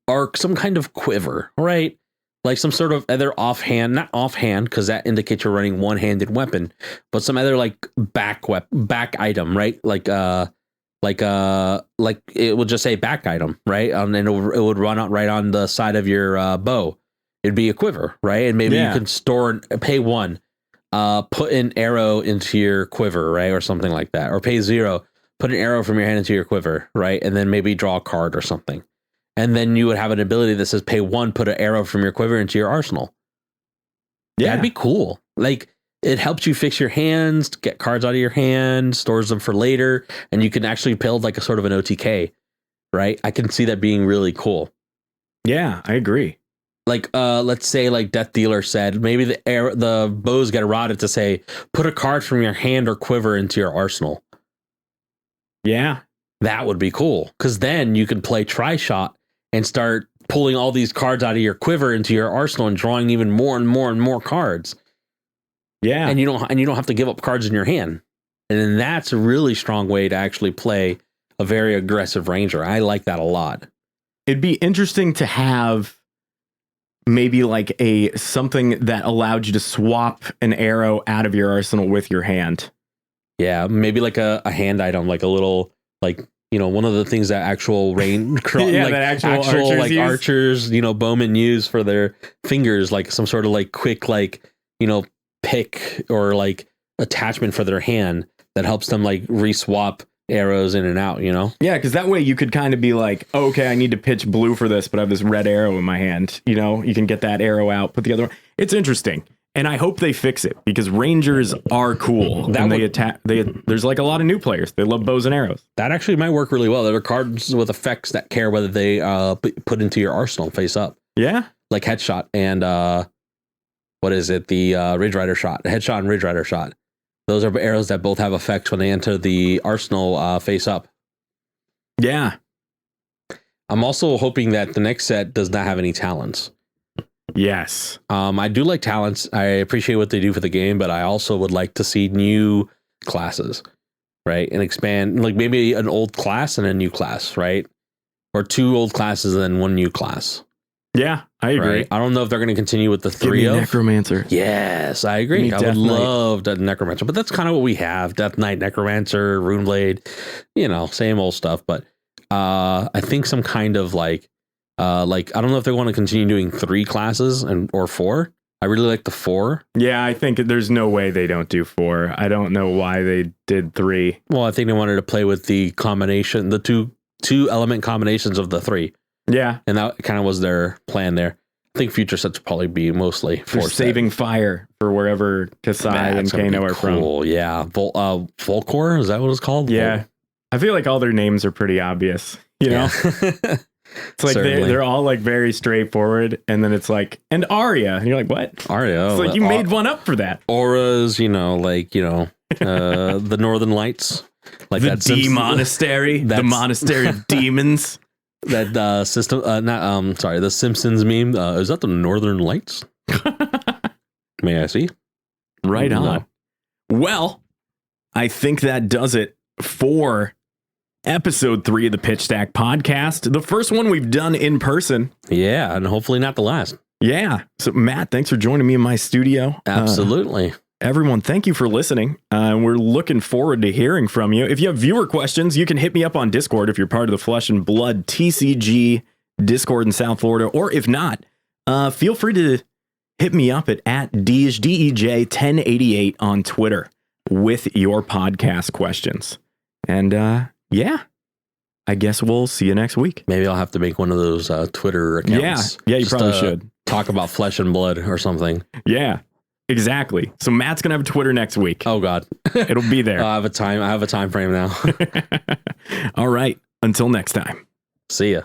or some kind of quiver, right? Like some sort of other not offhand, because that indicates you're running one-handed weapon, but some other like back item, right? Like it would just say back item, right? And it would run out right on the side of your bow. It'd be a quiver, right? And maybe you can pay 1, put an arrow into your quiver, right? Or something like that. Or pay 0. Put an arrow from your hand into your quiver, right? And then maybe draw a card or something. And then you would have an ability that says pay 1, put an arrow from your quiver into your arsenal. Yeah. That'd be cool. Like, it helps you fix your hands, get cards out of your hand, stores them for later, and you can actually build like a sort of an OTK, right? I can see that being really cool. Yeah, I agree. Like, let's say like Death Dealer said, maybe the bows get eroded to say, put a card from your hand or quiver into your arsenal. Yeah. That would be cool, because then you can play Tri-Shot and start pulling all these cards out of your quiver into your arsenal and drawing even more and more and more cards. Yeah. And you don't have to give up cards in your hand. And then that's a really strong way to actually play a very aggressive Ranger. I like that a lot. It'd be interesting to have maybe like something that allowed you to swap an arrow out of your arsenal with your hand. Yeah, maybe like a hand item, like a little, like, one of the things that actual that actual like archers, bowmen use for their fingers, like some sort of like quick, like, pick or like attachment for their hand that helps them like re-swap arrows in and out, you know? Yeah, because that way you could kind of be like, oh, okay, I need to pitch blue for this, but I have this red arrow in my hand. You know, you can get that arrow out, put the other one. It's interesting. And I hope they fix it because Rangers are cool. That and would- they attack. There's like a lot of new players. They love bows and arrows. That actually might work really well. There are cards with effects that care whether they put into your arsenal face up, Yeah. like headshot and what is it? The Ridge Rider shot, headshot and Ridge Rider shot. Those are arrows that both have effects when they enter the arsenal face up. Yeah. I'm also hoping that the next set does not have any talents. Yes. I do like talents. I appreciate what they do for the game, but I also would like to see new classes, right? And expand, like maybe an old class and a new class, right? Or 2 old classes and then 1 new class. Yeah, I agree. Right? I don't know if they're going to continue with the Give 3 me of. Necromancer. Yes, I agree. Give me I would Death Knight. love that Necromancer, but that's kind of what we have. Death Knight, Necromancer, Runeblade, you know, same old stuff. But I think some kind of like I don't know if they want to continue doing 3 classes or 4. I really like the 4. Yeah, I think there's no way they don't do 4. I don't know why they did 3. Well, I think they wanted to play with the combination, the two element combinations of the 3. Yeah. And that kind of was their plan there. I think future sets will probably be mostly For for saving fire for wherever Kasai and Kano are from. Cool, yeah. Volcor, is that what it's called? Yeah. I feel like all their names are pretty obvious. You know? Yeah. It's like Certainly. they're all like very straightforward, and then it's like, and Arya, and you're like, what? Arya. It's like you made one up for that. Auras, you know, the Northern Lights, like The that D monastery, the that's- monastery of demons. that system. The Simpsons meme. Is that the Northern Lights? May I see? Right on. No. Well, I think that does it for episode 3 of the Pitch Stack podcast. The first one we've done in person. Yeah, and hopefully not the last. Yeah. So Matt, thanks for joining me in my studio. Absolutely. Everyone, thank you for listening. We're looking forward to hearing from you. If you have viewer questions, you can hit me up on Discord if you're part of the Flesh and Blood TCG Discord in South Florida. Or if not, feel free to hit me up at DEJ1088 on Twitter with your podcast questions. And yeah, I guess we'll see you next week. Maybe I'll have to make one of those Twitter accounts. Yeah, you Just, probably should. Talk about Flesh and Blood or something. Yeah, exactly. So Matt's going to have a Twitter next week. Oh God. It'll be there. I have a time frame now. All right. Until next time. See ya.